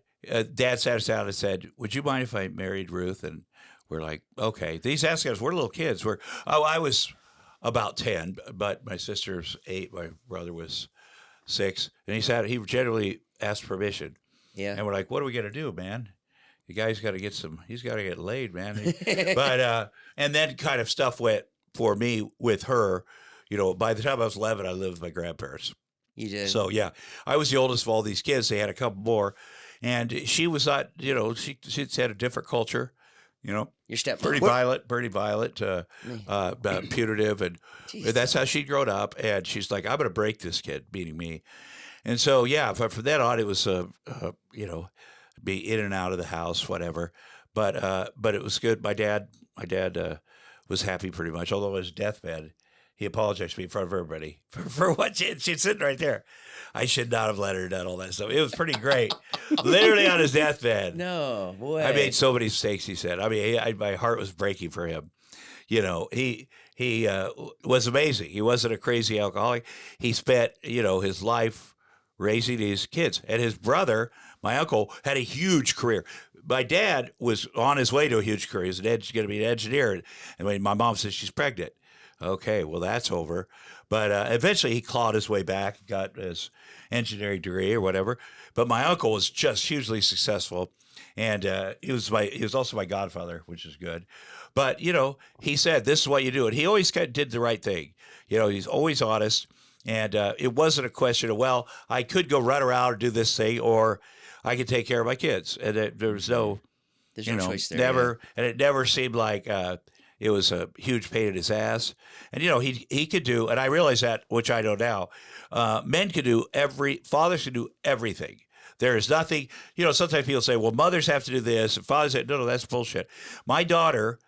Speaker 1: Dad sat us down and said, "Would you mind if I married Ruth?" And we're like, "Okay." He's asking us, we're little kids. I was about 10, but my sister's 8, my brother was 6, and he generally asked permission.
Speaker 2: Yeah.
Speaker 1: And we're like, "What are we gonna do, man? The guy's got to he's got to get laid, man." But and then kind of stuff went for me with her. By the time I was 11, I lived with my grandparents.
Speaker 2: You did.
Speaker 1: So yeah, I was the oldest of all these kids. They had a couple more, and she was not. She's had a different culture.
Speaker 2: Your stepmom.
Speaker 1: Pretty violent, punitive, and that's how she'd grown up. And she's like, "I'm going to break this kid," meaning me. And so yeah, from that on, it was be in and out of the house, whatever. But it was good. My dad was happy pretty much. Although on his deathbed, he apologized to me in front of everybody for what she's sitting right there. I should not have let her done all that stuff. It was pretty great. Literally on his deathbed.
Speaker 2: No way.
Speaker 1: I made so many mistakes, he said. I mean, my heart was breaking for him. He was amazing. He wasn't a crazy alcoholic. He spent, his life raising these kids. And his brother, my uncle, had a huge career. My dad was on his way to a huge career. He's going to be an engineer. And when my mom says she's pregnant, okay, well, that's over. But eventually he clawed his way back, got his engineering degree or whatever. But my uncle was just hugely successful. And he was also my godfather, which is good. But, he said, "This is what you do." And he always did the right thing. He's always honest. And it wasn't a question of, well, I could go run around and do this thing, or I could take care of my kids. And there was no,
Speaker 2: There's no choice there.
Speaker 1: never, and it never seemed like it was a huge pain in his ass. And, he could do, and I realize that, which I know now, fathers can do everything. There is nothing, sometimes people say, well, mothers have to do this, and fathers say, no, that's bullshit. My daughter,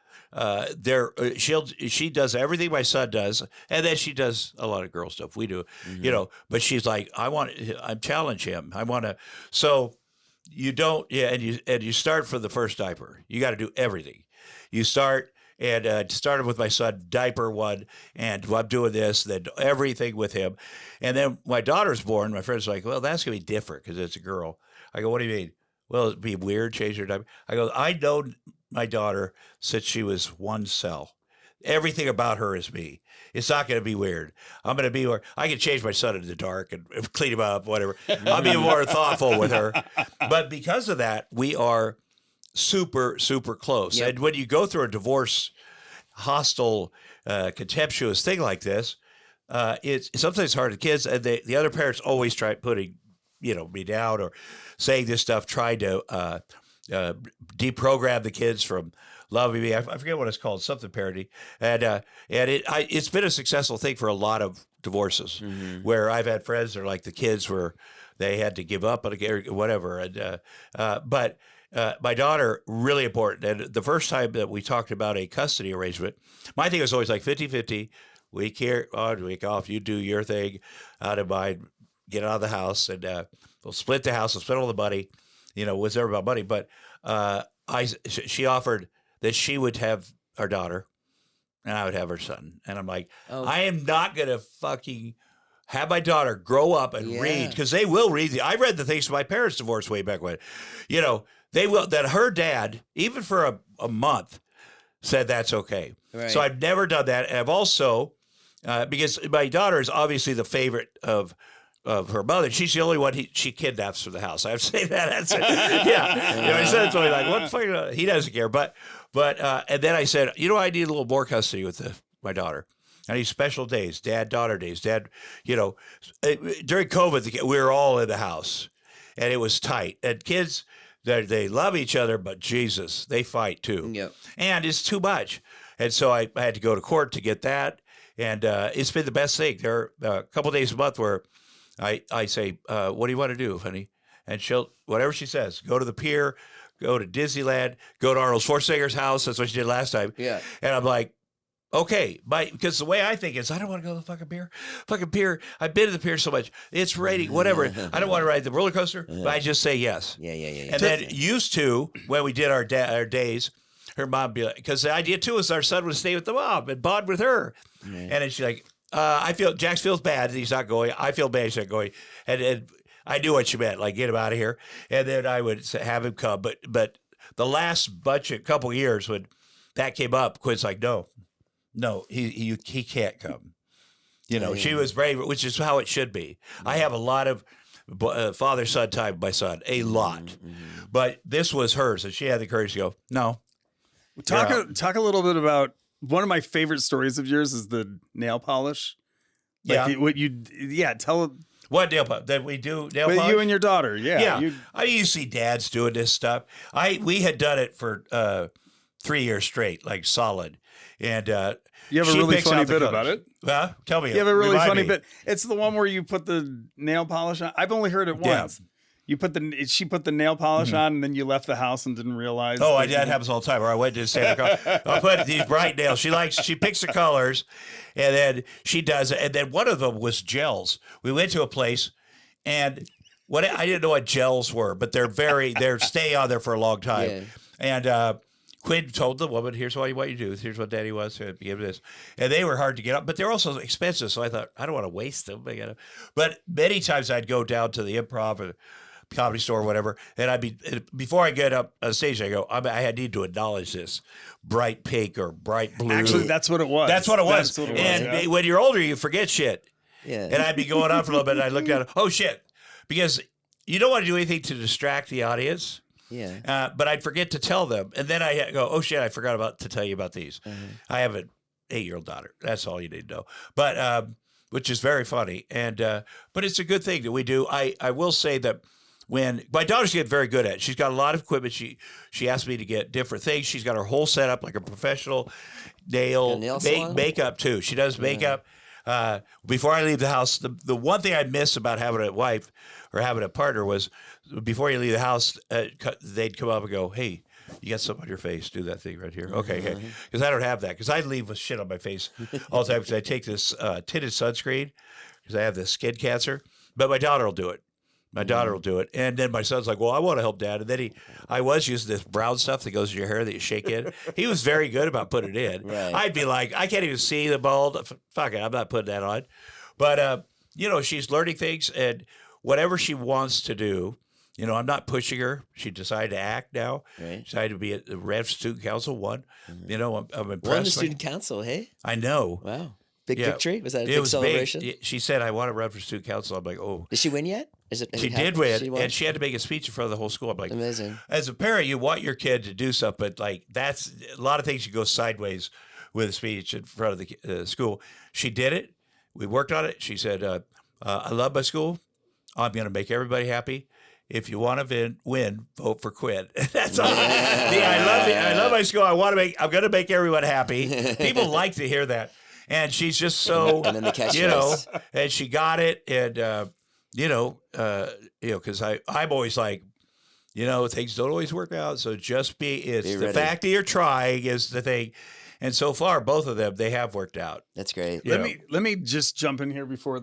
Speaker 1: she does everything my son does, and then she does a lot of girl stuff. We do, but she's like, I challenge him. I want to. So you don't, and you start from the first diaper. You got to do everything. You start. And started with my son, diaper one, and I'm doing this, then everything with him. And then my daughter's born. My friend's like, well, that's going to be different because it's a girl. I go, what do you mean? Well, it'd be weird, change her diaper. I go, I know my daughter since she was 1 cell. Everything about her is me. It's not going to be weird. I'm going to be, I can change my son in the dark and clean him up, whatever. I'll be more thoughtful with her. But because of that, we are super, super close. Yep. And when you go through a divorce, hostile, contemptuous thing like this, it's sometimes hard to kids. And the other parents always try putting, me down or saying this stuff, trying to deprogram the kids from loving me. I forget what it's called, something parenting. And it's been a successful thing for a lot of divorces, where I've had friends that are like the kids where they had to give up on whatever. And but my daughter, really important. And the first time that we talked about a custody arrangement, my thing was always like 50-50, week here, week off, you do your thing, out of mine, get out of the house, and we'll split the house, we'll split all the money, what's ever about money. But she offered that she would have our daughter and I would have her son. And I'm like, I am not going to fucking have my daughter grow up and read, because they will read. I read the things my parents divorced way back when. They will, that her dad, even for a month, said that's okay. Right. So I've never done that. And I've also, because my daughter is obviously the favorite of her mother. She's the only one she kidnaps from the house. I have to say that. That's it. Yeah. He said it's only like, what the fuck? He doesn't care. But and then I said, I need a little more custody with my daughter. I need special days, dad-daughter days. During COVID, we were all in the house, and it was tight. And kids, they love each other, but Jesus, they fight too. Yep. And it's too much. And so I had to go to court to get that. And it's been the best thing. There are a couple days a month where I say, what do you want to do, honey? And she'll, whatever she says, go to the pier, go to Disneyland, go to Arnold Schwarzenegger's house. That's what she did last time.
Speaker 2: Yeah.
Speaker 1: And I'm like, okay, because the way I think is, I don't want to go to the fucking pier. I've been to the pier so much. It's raining, whatever. I don't want to ride the roller coaster, but I just say yes.
Speaker 2: Yeah.
Speaker 1: And then used to, when we did our days, her mom be like, because the idea too is our son would stay with the mom and bond with her. And then she's like, Jax feels bad that he's not going. I feel bad he's not going. And I knew what she meant, like, get him out of here. And then I would have him come. But the last couple years when that came up, Quinn's like, no, he can't come. You know, she was brave, which is how it should be. I have a lot of father-son time with my son, a lot. But this was hers, and she had the courage to go, no.
Speaker 3: Talk a little bit about, one of my favorite stories of yours is the nail polish. Like tell
Speaker 1: what nail polish? That we do nail polish?
Speaker 3: You and your daughter, yeah.
Speaker 1: I used to see dads doing this stuff. We had done it for 3 years straight, like solid. And
Speaker 3: you have a really funny bit about it.
Speaker 1: Tell me.
Speaker 3: You have a really funny bit. It's the one where you put the nail polish on. I've only heard it once. She put the nail polish on, and then you left the house and didn't realize.
Speaker 1: Oh, that happens all the time. Or I went to Santa Claus. I put these bright nails. She picks the colors, and then she does it. And then one of them was gels. We went to a place, and I didn't know what gels were, but they're stay on there for a long time. Yeah. And Quinn told the woman, here's what you do. Here's what Daddy wants to give this. And they were hard to get up, but they're also expensive. So I thought, I don't want to waste them. But many times I'd go down to the Improv or Comedy Store or whatever, and before I get up on stage, I go, I need to acknowledge this bright pink or bright blue.
Speaker 3: Actually, that's what it was.
Speaker 1: That's what it was. When you're older, you forget shit.
Speaker 2: Yeah.
Speaker 1: And I'd be going on for a little bit, and I'd look down, oh shit, because you don't want to do anything to distract the audience.
Speaker 2: Yeah.
Speaker 1: But I'd forget to tell them, and then I go, oh shit, I forgot to tell you about these. I have an 8-year-old daughter. That's all you need to know. But which is very funny, and but it's a good thing that we do. I will say that. When my daughter's getting very good at it. She's got a lot of equipment. She asked me to get different things. She's got her whole setup like a professional nail makeup too. She does makeup. Before I leave the house, the one thing I miss about having a wife or having a partner was before you leave the house, they'd come up and go, hey, you got something on your face. Do that thing right here. Okay. Because I don't have that. Because I leave with shit on my face all the time because I take this tinted sunscreen because I have this skin cancer. But my daughter will do it. And then my son's like, well, I want to help Dad. And then I was using this brown stuff that goes in your hair that you shake in. He was very good about putting it in. Right. I'd be like, I can't even see the bald. Fuck it, I'm not putting that on. But, she's learning things, and whatever she wants to do, I'm not pushing her. She decided to act now.
Speaker 2: Right.
Speaker 1: Decided to be at the Rev Student Council, won. I'm impressed.
Speaker 2: Won the Student Council, hey?
Speaker 1: I know.
Speaker 2: Wow. Big victory? Was that a big celebration?
Speaker 1: Big. She said, I want to run for Student Council. I'm like, oh.
Speaker 2: Did she win yet?
Speaker 1: She did win, and she had to make a speech in front of the whole school. I'm like,
Speaker 2: amazing. As
Speaker 1: a parent, you want your kid to do stuff, but like that's a lot of things you go sideways with a speech in front of the school. She did it. We worked on it. She said, I love my school. I'm going to make everybody happy. If you want to win, vote for Quinn. That's all. I love my school. I'm going to make everyone happy. People like to hear that. And she's just so,
Speaker 2: and then the catchphrase.
Speaker 1: And she got it. And, because I'm always like, things don't always work out. So just it's the fact that you're trying is the thing. And so far, both of them, they have worked out.
Speaker 2: That's great.
Speaker 3: Let me just jump in here before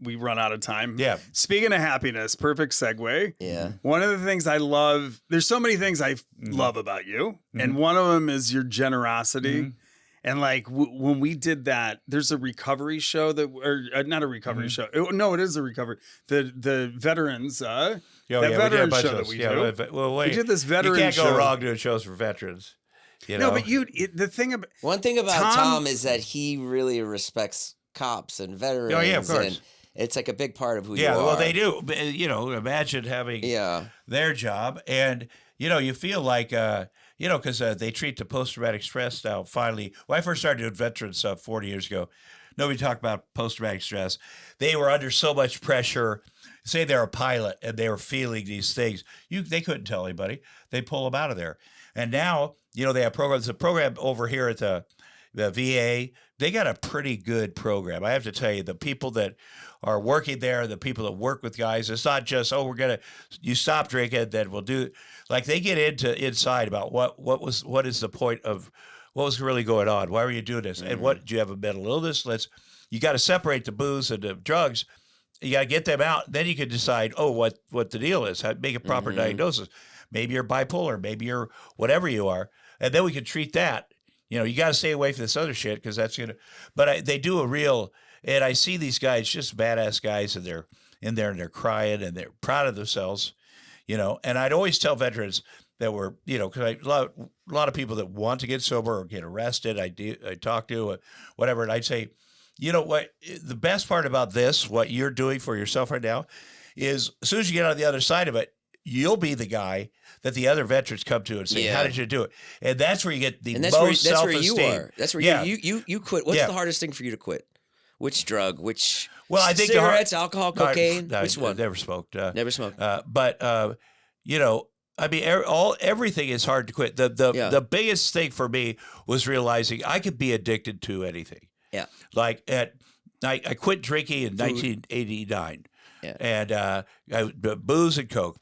Speaker 3: we run out of time.
Speaker 1: Yeah.
Speaker 3: Speaking of happiness, perfect segue.
Speaker 2: Yeah.
Speaker 3: One of the things I love, there's so many things I love about you. And one of them is your generosity. And like when we did that, there's a recovery show not a recovery show. No, it is a recovery. The veterans, veteran show that we do.
Speaker 1: Well, wait,
Speaker 3: we did this veteran show.
Speaker 1: You can't go wrong doing shows for veterans.
Speaker 2: No, but one thing about Tom is that he really respects cops and veterans.
Speaker 1: Oh yeah, of course.
Speaker 2: And it's like a big part of who you are.
Speaker 1: Yeah, well, they do. Imagine having their job, and you feel like. Because they treat the post-traumatic stress now, finally. When I first started doing veteran stuff 40 years ago, nobody talked about post-traumatic stress. They were under so much pressure. Say they're a pilot and they were feeling these things. They couldn't tell anybody. They pull them out of there. And now, they have programs. The program over here at the VA, they got a pretty good program. I have to tell you, the people that are working there, the people that work with guys, it's not just, you stop drinking, then we'll do, like they get inside about what is the point of, what was really going on? Why were you doing this? And do you have a mental illness? You got to separate the booze and the drugs. You got to get them out. Then you can decide, what the deal is, make a proper diagnosis. Maybe you're bipolar, maybe you're whatever you are. And then we can treat that. You got to stay away from this other shit because that's going to, but they do a real, and I see these guys, just badass guys, and they're in there and they're crying and they're proud of themselves, and I'd always tell veterans that were, because a lot of people that want to get sober or get arrested, I talk to, whatever, and I'd say, what, the best part about this, what you're doing for yourself right now, is as soon as you get on the other side of it, you'll be the guy that the other veterans come to and say, "How did you do it?" And that's where you get the most self-esteem.
Speaker 2: That's where you are. That's where you quit. What's the hardest thing for you to quit? Which drug? Which
Speaker 1: I think
Speaker 2: cigarettes, alcohol, cocaine? Which one?
Speaker 1: Never smoked.
Speaker 2: Never smoked.
Speaker 1: But I mean, everything is hard to quit. The biggest thing for me was realizing I could be addicted to anything.
Speaker 2: Yeah.
Speaker 1: Like I quit drinking in 1989.
Speaker 2: Yeah.
Speaker 1: And booze and coke.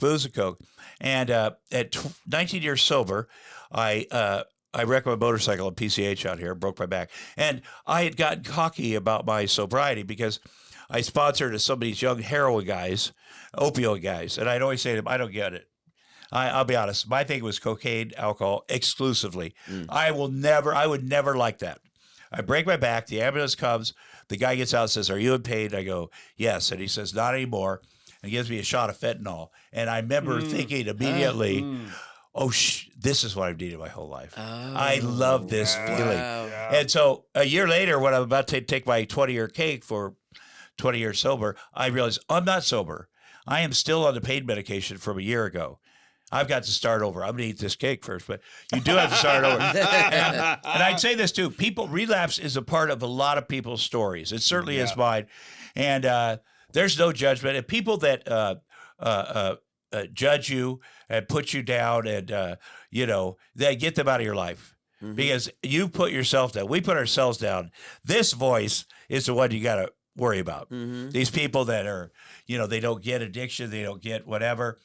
Speaker 1: And at 19 years sober, I wrecked my motorcycle on PCH out here, broke my back. And I had gotten cocky about my sobriety because I sponsored some of these young heroin guys, opioid guys. And I'd always say to them, I don't get it. I'll be honest. My thing was cocaine, alcohol exclusively. I would never like that. I break my back. The ambulance comes. The guy gets out and says, "Are you in pain?" I go, "Yes." And he says, "Not anymore." And he gives me a shot of fentanyl. And I remember thinking immediately, this is what I've needed my whole life. I love this feeling.
Speaker 2: Yeah.
Speaker 1: And so a year later, when I'm about to take my 20-year cake for 20 years sober, I realized I'm not sober. I am still on the pain medication from a year ago. I've got to start over. I'm going to eat this cake first, but you do have to start over. And I'd say this too. Relapse is a part of a lot of people's stories. It certainly is mine. And there's no judgment. And people that judge you and put you down and, they get them out of your life. Because you put yourself down. We put ourselves down. This voice is the one you got to worry about. These people that are, they don't get addiction. They don't get whatever.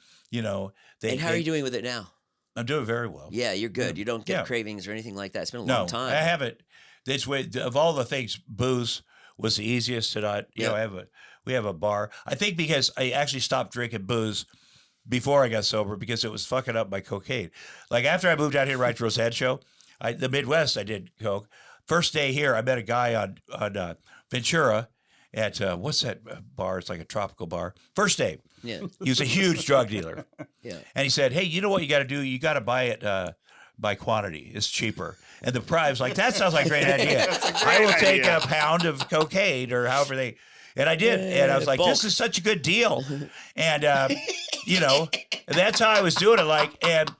Speaker 2: And how are you doing with it now?
Speaker 1: I'm doing very well.
Speaker 2: Yeah, you're good. You don't get cravings or anything like that. It's been a long time.
Speaker 1: I haven't. This way, of all the things, booze was the easiest to not. We have a bar. I think because I actually stopped drinking booze before I got sober because it was fucking up my cocaine. Like after I moved out here to write the Roseanne show, the Midwest, I did coke. First day here, I met a guy on Ventura at what's that bar? It's like a tropical bar. First day.
Speaker 2: Yeah.
Speaker 1: He was a huge drug dealer.
Speaker 2: Yeah.
Speaker 1: And he said, "Hey, you know what you got to do? You got to buy it by quantity. It's cheaper." And the price was like, "That sounds like a great idea. I will take a pound of cocaine or however they." And I did. And I was like, "This is such a good deal." And, that's how I was doing it. And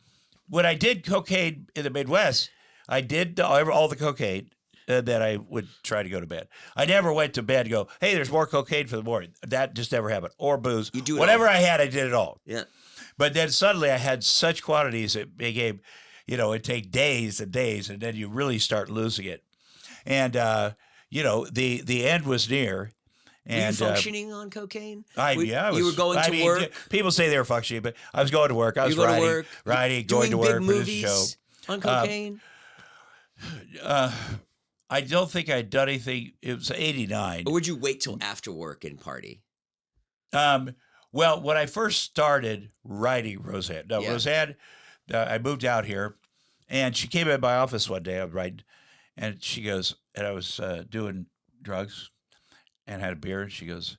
Speaker 1: when I did cocaine in the Midwest, I did all the cocaine. And then I would try to go to bed. I never went to bed and go, "Hey, there's more cocaine for the morning." That just never happened. Or booze.
Speaker 2: You do it
Speaker 1: whatever
Speaker 2: all.
Speaker 1: I had, I did it all.
Speaker 2: Yeah.
Speaker 1: But then suddenly I had such quantities it became, it'd take days and days, and then you really start losing it. And, the end was near. And,
Speaker 2: were you functioning on cocaine?
Speaker 1: You
Speaker 2: were going to work?
Speaker 1: People say they were functioning, but I was going to work. I was riding, going to work for this show.
Speaker 2: On cocaine?
Speaker 1: I don't think I'd done anything. It was 89.
Speaker 2: Or would you wait till after work and party?
Speaker 1: Well, when I first started writing Roseanne, Roseanne, I moved out here, and she came in my office one day. I was writing, and she goes, and I was doing drugs, and had a beer, and she goes,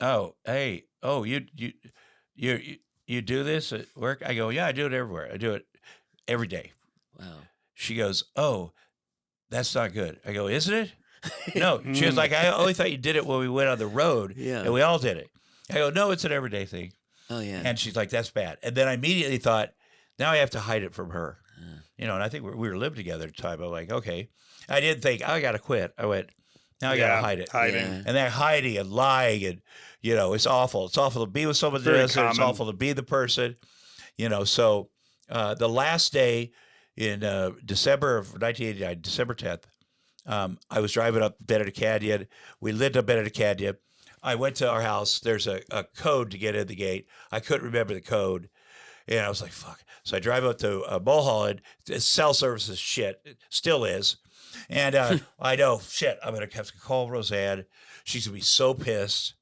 Speaker 1: "Oh, hey, you do this at work?" I go, "Yeah, I do it everywhere. I do it every day."
Speaker 2: Wow.
Speaker 1: She goes, "Oh, that's not good." I go, "Isn't it?" No. She was like, "I only thought you did it when we went on the road."
Speaker 2: Yeah.
Speaker 1: And we all did it. I go, "No, it's an everyday thing."
Speaker 2: Oh, yeah.
Speaker 1: And she's like, "That's bad." And then I immediately thought, now I have to hide it from her. And I think we were living together at the time. I'm like, okay. I didn't think, I got to quit. I went, now I got to hide it.
Speaker 3: Hiding.
Speaker 2: Yeah.
Speaker 1: And that hiding and lying and, it's awful. It's awful to be with someone that does it. It's awful to be the person. So the last day in December of 1989, December 10th, I was driving up Benedict Canyon. We lived up Benedict Canyon. I went to our house. There's a code to get in the gate. I couldn't remember the code. And I was like, fuck. So I drive up to Mulholland. Cell service is shit. It still is. And I know, shit, I'm going to have to call Roseanne. She's going to be so pissed,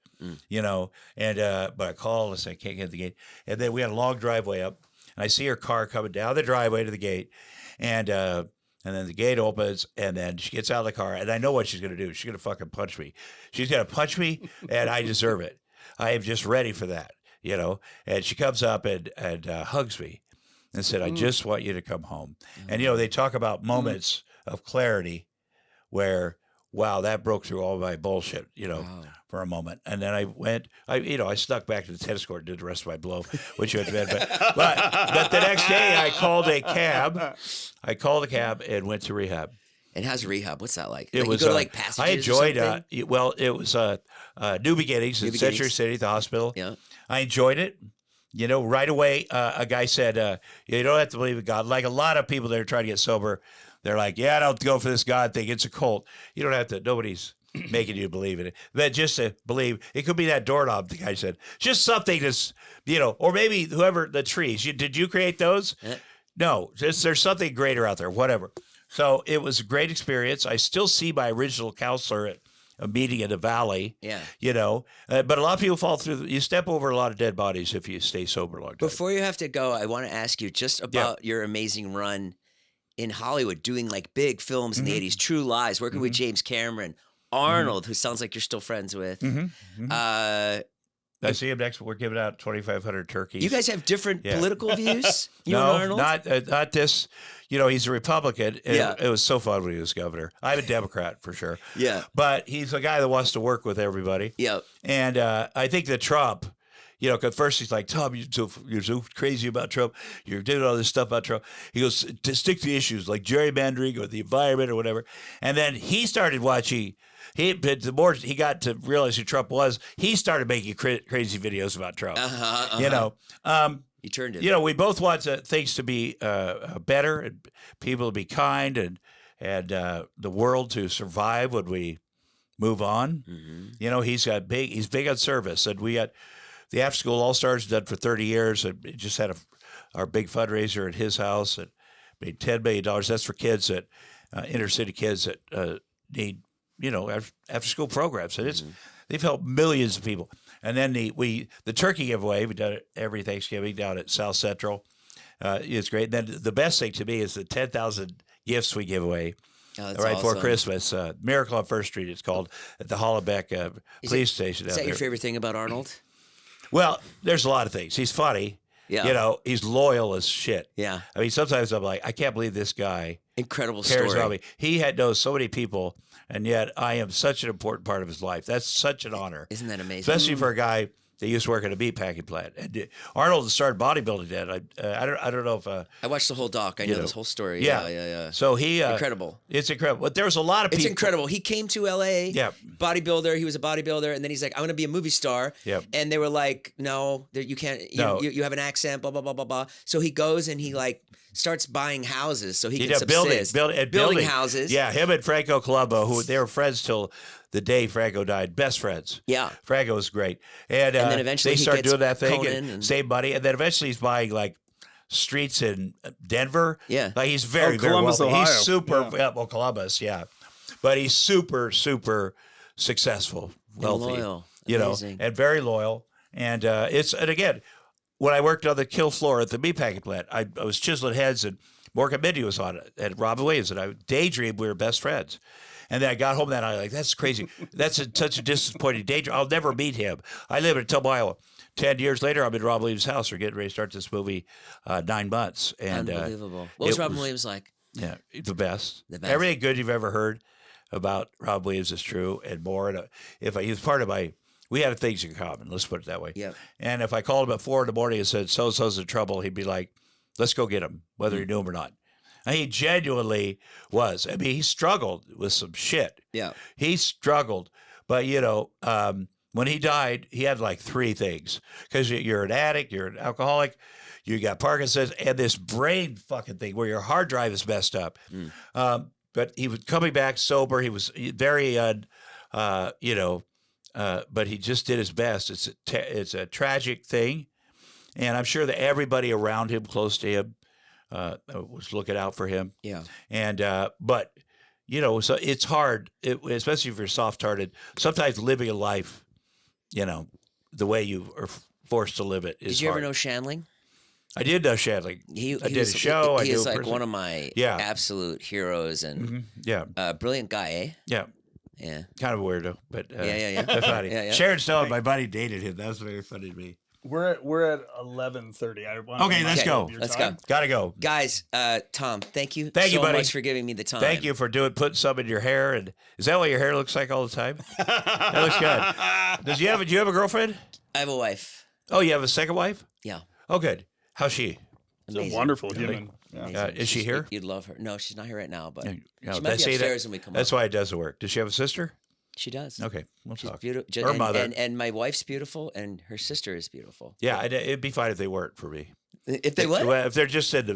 Speaker 1: you know. And but I call and say, I can't get in the gate. And then we had a long driveway up. And I see her car coming down the driveway to the gate. And then the gate opens, and then she gets out of the car, and I know what she's going to do. She's going to fucking punch me. She's going to punch me, and I deserve it. I am just ready for that, you know. And she comes up and hugs me and said, I just want you to come home. And, you know, they talk about moments of clarity where, wow, that broke through all my bullshit, you know, for a moment. And then I snuck back to the tennis court and did the rest of my blow, which you had been. But the next day I called a cab. I called a cab and went to rehab.
Speaker 2: And how's rehab? What's that like?
Speaker 1: It was
Speaker 2: you go to like Passages.
Speaker 1: I enjoyed.
Speaker 2: Or
Speaker 1: Well, it was New Beginnings in Century City, the hospital.
Speaker 2: Yeah,
Speaker 1: I enjoyed it. You know, right away, a guy said, "You don't have to believe in God." Like a lot of people that are trying to get sober, they're like, "Yeah, I don't go for this God thing. It's a cult." You don't have to. Nobody's making you believe in it, but just to believe, it could be that doorknob. The guy said, just something that's, you know, or maybe whoever the trees. Did you create those? No, there's something greater out there. Whatever. So it was a great experience. I still see my original counselor at a meeting in the valley.
Speaker 2: Yeah.
Speaker 1: You know, but a lot of people fall through. You step over a lot of dead bodies if you stay sober a long time.
Speaker 2: Before you have to go, I want to ask you just about your amazing run in Hollywood, doing like big films in the 80s, True Lies, working with James Cameron, Arnold, who sounds like you're still friends with.
Speaker 1: I see him next. We're giving out 2,500 turkeys.
Speaker 2: You guys have different political views? You
Speaker 1: no,
Speaker 2: and Arnold?
Speaker 1: not this. You know, he's a Republican. It was so fun when he was governor. I'm a Democrat for sure.
Speaker 2: Yeah.
Speaker 1: But he's a guy that wants to work with everybody.
Speaker 2: Yeah.
Speaker 1: And I think that Trump, you know, because first he's like, Tom, you're so crazy about Trump. You're doing all this stuff about Trump. He goes, to stick to issues like gerrymandering or the environment or whatever. And then he started watching. The more he got to realize who Trump was, he started making crazy videos about Trump. You know,
Speaker 2: he turned it.
Speaker 1: You know, we both want things to be better and people to be kind and the world to survive when we move on. You know, he's big on service, and we got the After School All Stars done for 30 years, and we just had our big fundraiser at his house and made $10 million. That's for kids that inner city kids that need, you know, after school programs. And they've helped millions of people. And then the turkey giveaway, we done it every Thanksgiving down at South Central. It's great. And then the best thing to me is the 10,000 gifts we give away right before Christmas. Miracle on First Street, it's called, at the Hollenbeck police station.
Speaker 2: Is that your favorite thing about Arnold?
Speaker 1: Well, there's a lot of things. He's funny.
Speaker 2: Yeah.
Speaker 1: You know, he's loyal as shit.
Speaker 2: Yeah.
Speaker 1: I mean, sometimes I'm like, I can't believe this guy
Speaker 2: incredible
Speaker 1: cares
Speaker 2: story.
Speaker 1: about me. He knows so many people, and yet I am such an important part of his life. That's such an honor.
Speaker 2: Isn't that amazing?
Speaker 1: Especially for a guy that used to work at a meat packing plant. And Arnold started bodybuilding then. I don't know if
Speaker 2: I watched the whole doc. I know this whole story. Yeah.
Speaker 1: So he
Speaker 2: incredible.
Speaker 1: It's incredible. But there was a lot of people.
Speaker 2: It's incredible. He came to LA.
Speaker 1: Yeah.
Speaker 2: Bodybuilder. He was a bodybuilder, and then he's like, "I'm going to be a movie star."
Speaker 1: Yep.
Speaker 2: And they were like, "No, you can't. You have an accent. Blah blah blah blah blah." So he goes and he like starts buying houses so he can subsist. Building houses.
Speaker 1: Yeah, him and Franco Colombo, who they were friends till the day Franco died, best friends.
Speaker 2: Yeah.
Speaker 1: Franco was great. And then
Speaker 2: eventually
Speaker 1: they started doing that thing
Speaker 2: Conan
Speaker 1: and save money. And then eventually he's buying like streets in Denver.
Speaker 2: Yeah.
Speaker 1: Like he's very, very
Speaker 3: Columbus,
Speaker 1: wealthy.
Speaker 3: Ohio.
Speaker 1: He's super, Columbus, yeah. But he's super, super successful, wealthy.
Speaker 2: Loyal.
Speaker 1: You know,
Speaker 2: Amazing.
Speaker 1: and very loyal. And and again, when I worked on the kill floor at the meatpacking plant, I was chiseling heads, and Morgan Mindy was on it, and Robin Williams, and I daydreamed we were best friends. And then I got home that night, like, that's crazy. That's such a disappointing daydream. I'll never meet him. I live in Tubman, Iowa. 10 years later, I'm in Robin Williams' house. We're getting ready to start this movie 9 months. And,
Speaker 2: unbelievable. What was Robin Williams like?
Speaker 1: Yeah, the best.
Speaker 2: The best.
Speaker 1: Everything good you've ever heard about Robin Williams is true and more. And he was part of we had things in common. Let's put it that way.
Speaker 2: Yep.
Speaker 1: And if I called him at 4 a.m. and said, so-and-so's in trouble, he'd be like, let's go get him, whether he knew him or not. And he genuinely was. I mean, he struggled with some shit.
Speaker 2: Yeah.
Speaker 1: He struggled. But, you know, when he died, he had like 3 things. Because you're an addict, you're an alcoholic, you got Parkinson's, and this brain fucking thing where your hard drive is messed up. but he was coming back sober. He was very, but he just did his best. It's a tragic thing, and I'm sure that everybody around him, close to him, was looking out for him.
Speaker 2: Yeah.
Speaker 1: And but so it's hard, especially if you're soft-hearted. Sometimes living a life, the way you are forced to live it is hard.
Speaker 2: Did you ever know Shandling?
Speaker 1: I did know Shandling. I did a show.
Speaker 2: He is like one of my absolute heroes and brilliant guy, eh?
Speaker 1: Yeah.
Speaker 2: Yeah.
Speaker 1: Kind of a weirdo, but
Speaker 2: yeah.
Speaker 1: that's funny.
Speaker 2: Yeah.
Speaker 1: Sharon Stone, my buddy, dated him. That was very funny to me.
Speaker 3: We're at 11:30.
Speaker 1: Okay, let's go.
Speaker 2: Let's go.
Speaker 1: Gotta go,
Speaker 2: guys. Tom, thank you.
Speaker 1: Thank you,
Speaker 2: so
Speaker 1: buddy.
Speaker 2: much for giving me the time.
Speaker 1: Thank you for putting some in your hair. And is that what your hair looks like all the time? That looks good. Do you have a girlfriend?
Speaker 2: I have a wife.
Speaker 1: Oh, you have a second wife?
Speaker 2: Yeah.
Speaker 1: Oh, good. How's she?
Speaker 3: She's a wonderful human.
Speaker 2: Yeah.
Speaker 1: Is she here?
Speaker 2: You'd love her. No, she's not here right now, but
Speaker 1: No,
Speaker 2: she might be upstairs when we come
Speaker 1: That's
Speaker 2: up.
Speaker 1: why it doesn't work. Does she have a sister?
Speaker 2: She does.
Speaker 1: Okay, we'll
Speaker 2: She's
Speaker 1: talk.
Speaker 2: beautiful.
Speaker 1: Her mother.
Speaker 2: And my wife's beautiful, and her sister is beautiful.
Speaker 1: Yeah, it'd be fine if they weren't for me.
Speaker 2: If they what?
Speaker 1: Well, if they're just in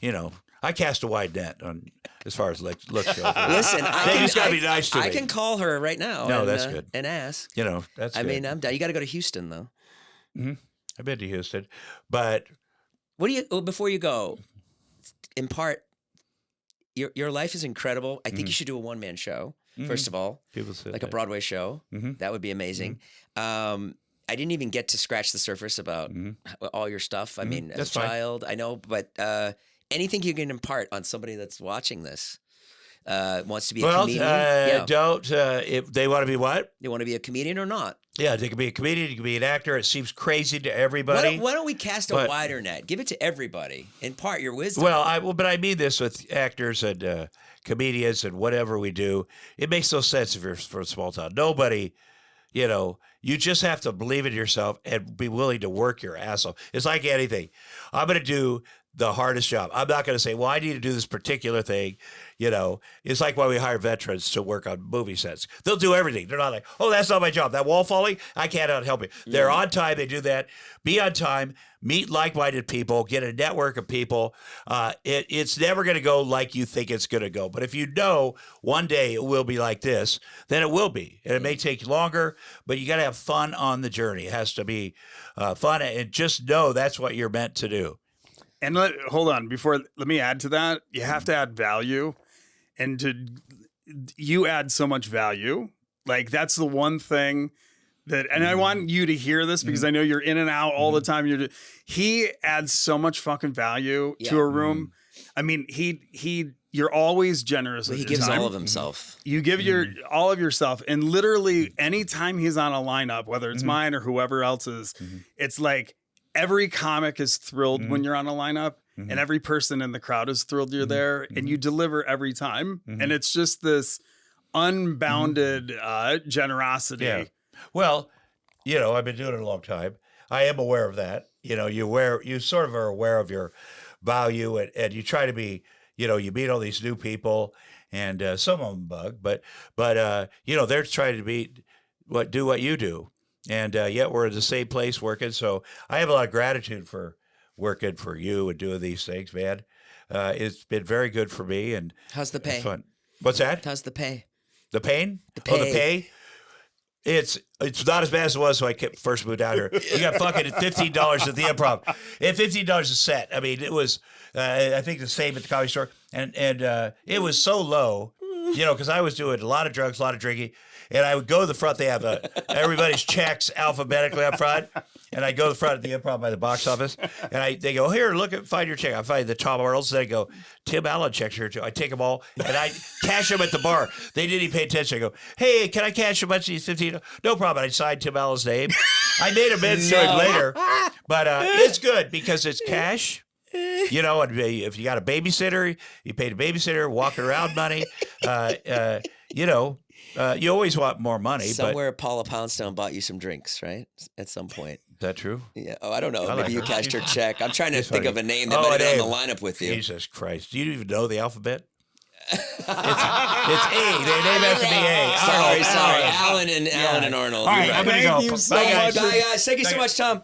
Speaker 1: the, I cast a wide net on as far as looks go.
Speaker 2: Listen,
Speaker 1: they just gotta be nice to me.
Speaker 2: I can call her right now.
Speaker 1: No,
Speaker 2: and,
Speaker 1: that's good.
Speaker 2: And ask.
Speaker 1: That's.
Speaker 2: I
Speaker 1: good.
Speaker 2: mean, I'm down. You got to go to Houston though.
Speaker 1: Mm-hmm. I've been to Houston, but
Speaker 2: what do you? Before you go, in part, your life is incredible. I think you should do a one-man show. First of all,
Speaker 1: people say
Speaker 2: like
Speaker 1: that.
Speaker 2: a Broadway show. That would be amazing. I didn't even get to scratch the surface about all your stuff. I mean, as a child, I know, but anything you can impart on somebody that's watching this wants to be a comedian.
Speaker 1: If they want to be what?
Speaker 2: They want to be a comedian or not.
Speaker 1: Yeah, they can be a comedian, you can be an actor. It seems crazy to everybody.
Speaker 2: Why don't we cast a wider net? Give it to everybody. Impart your wisdom.
Speaker 1: But I mean this with actors and comedians and whatever we do. It makes no sense if you're from a small town. Nobody, you just have to believe in yourself and be willing to work your ass off. It's like anything. I'm going to do the hardest job. I'm not going to say, well, I need to do this particular thing. It's like why we hire veterans to work on movie sets. They'll do everything. They're not like, oh, that's not my job. That wall falling, I cannot help it. They're on time. They do that. Be on time. Meet like-minded people. Get a network of people. It's never going to go like you think it's going to go. But if you know one day it will be like this, then it will be. And it may take longer, but you got to have fun on the journey. It has to be fun. And just know that's what you're meant to do.
Speaker 3: And hold on, let me add to that. You have to add value, and you add so much value. Like that's the one thing that, and I want you to hear this because I know you're in and out all the time. He adds so much fucking value to a room. I mean, you're always generous.
Speaker 2: He gives all of himself.
Speaker 3: You give all of yourself, and literally anytime he's on a lineup, whether it's mine or whoever else's, it's like. Every comic is thrilled when you're on a lineup, and every person in the crowd is thrilled you're there, and you deliver every time. And it's just this unbounded generosity.
Speaker 1: Yeah. Well, I've been doing it a long time. I am aware of that. You sort of are aware of your value, and you try to be, you meet all these new people, and some of them bug, but they're trying to do what you do. And yet we're in the same place working. So I have a lot of gratitude for working for you and doing these things, man. It's been very good for me. And
Speaker 2: how's the pay?
Speaker 1: It's fun. What's that?
Speaker 2: How's the pay?
Speaker 1: The pain?
Speaker 2: The pay.
Speaker 1: Oh, the pay? It's not as bad as it was when I first moved out here. You got fucking $15 at the Improv. And $15 a set. I mean, it was, I think the same at the Comedy Store. And it was so low, because I was doing a lot of drugs, a lot of drinking. And I would go to the front. They have everybody's checks alphabetically up front. And I go to the front of the Improv by the box office. And they go, here, find your check. I find the Tom Arnold's. Then I go, Tim Allen checks here too. I take them all and I cash them at the bar. They didn't even pay attention. I go, hey, can I cash a bunch of these 15? No problem. I signed Tim Allen's name. I made amends to him later. But it's good because it's cash. And if you got a babysitter, you paid a babysitter, walking around money. You always want more money.
Speaker 2: Somewhere Paula Poundstone bought you some drinks, right? At some point.
Speaker 1: Is that true?
Speaker 2: Yeah. Oh, I don't know.
Speaker 1: I
Speaker 2: Maybe you
Speaker 1: like
Speaker 2: cashed her check. I'm trying to think of a name that
Speaker 1: Oh,
Speaker 2: might have been
Speaker 1: a
Speaker 2: on the lineup with you.
Speaker 1: Jesus Christ. Do you even know the alphabet? It's A. They name after me A.
Speaker 2: Sorry. Alan and Arnold.
Speaker 1: All right, I'm going to go.
Speaker 3: Thank you so
Speaker 1: Bye, guys.
Speaker 3: much.
Speaker 2: Bye, guys. Thank you so much, Tom.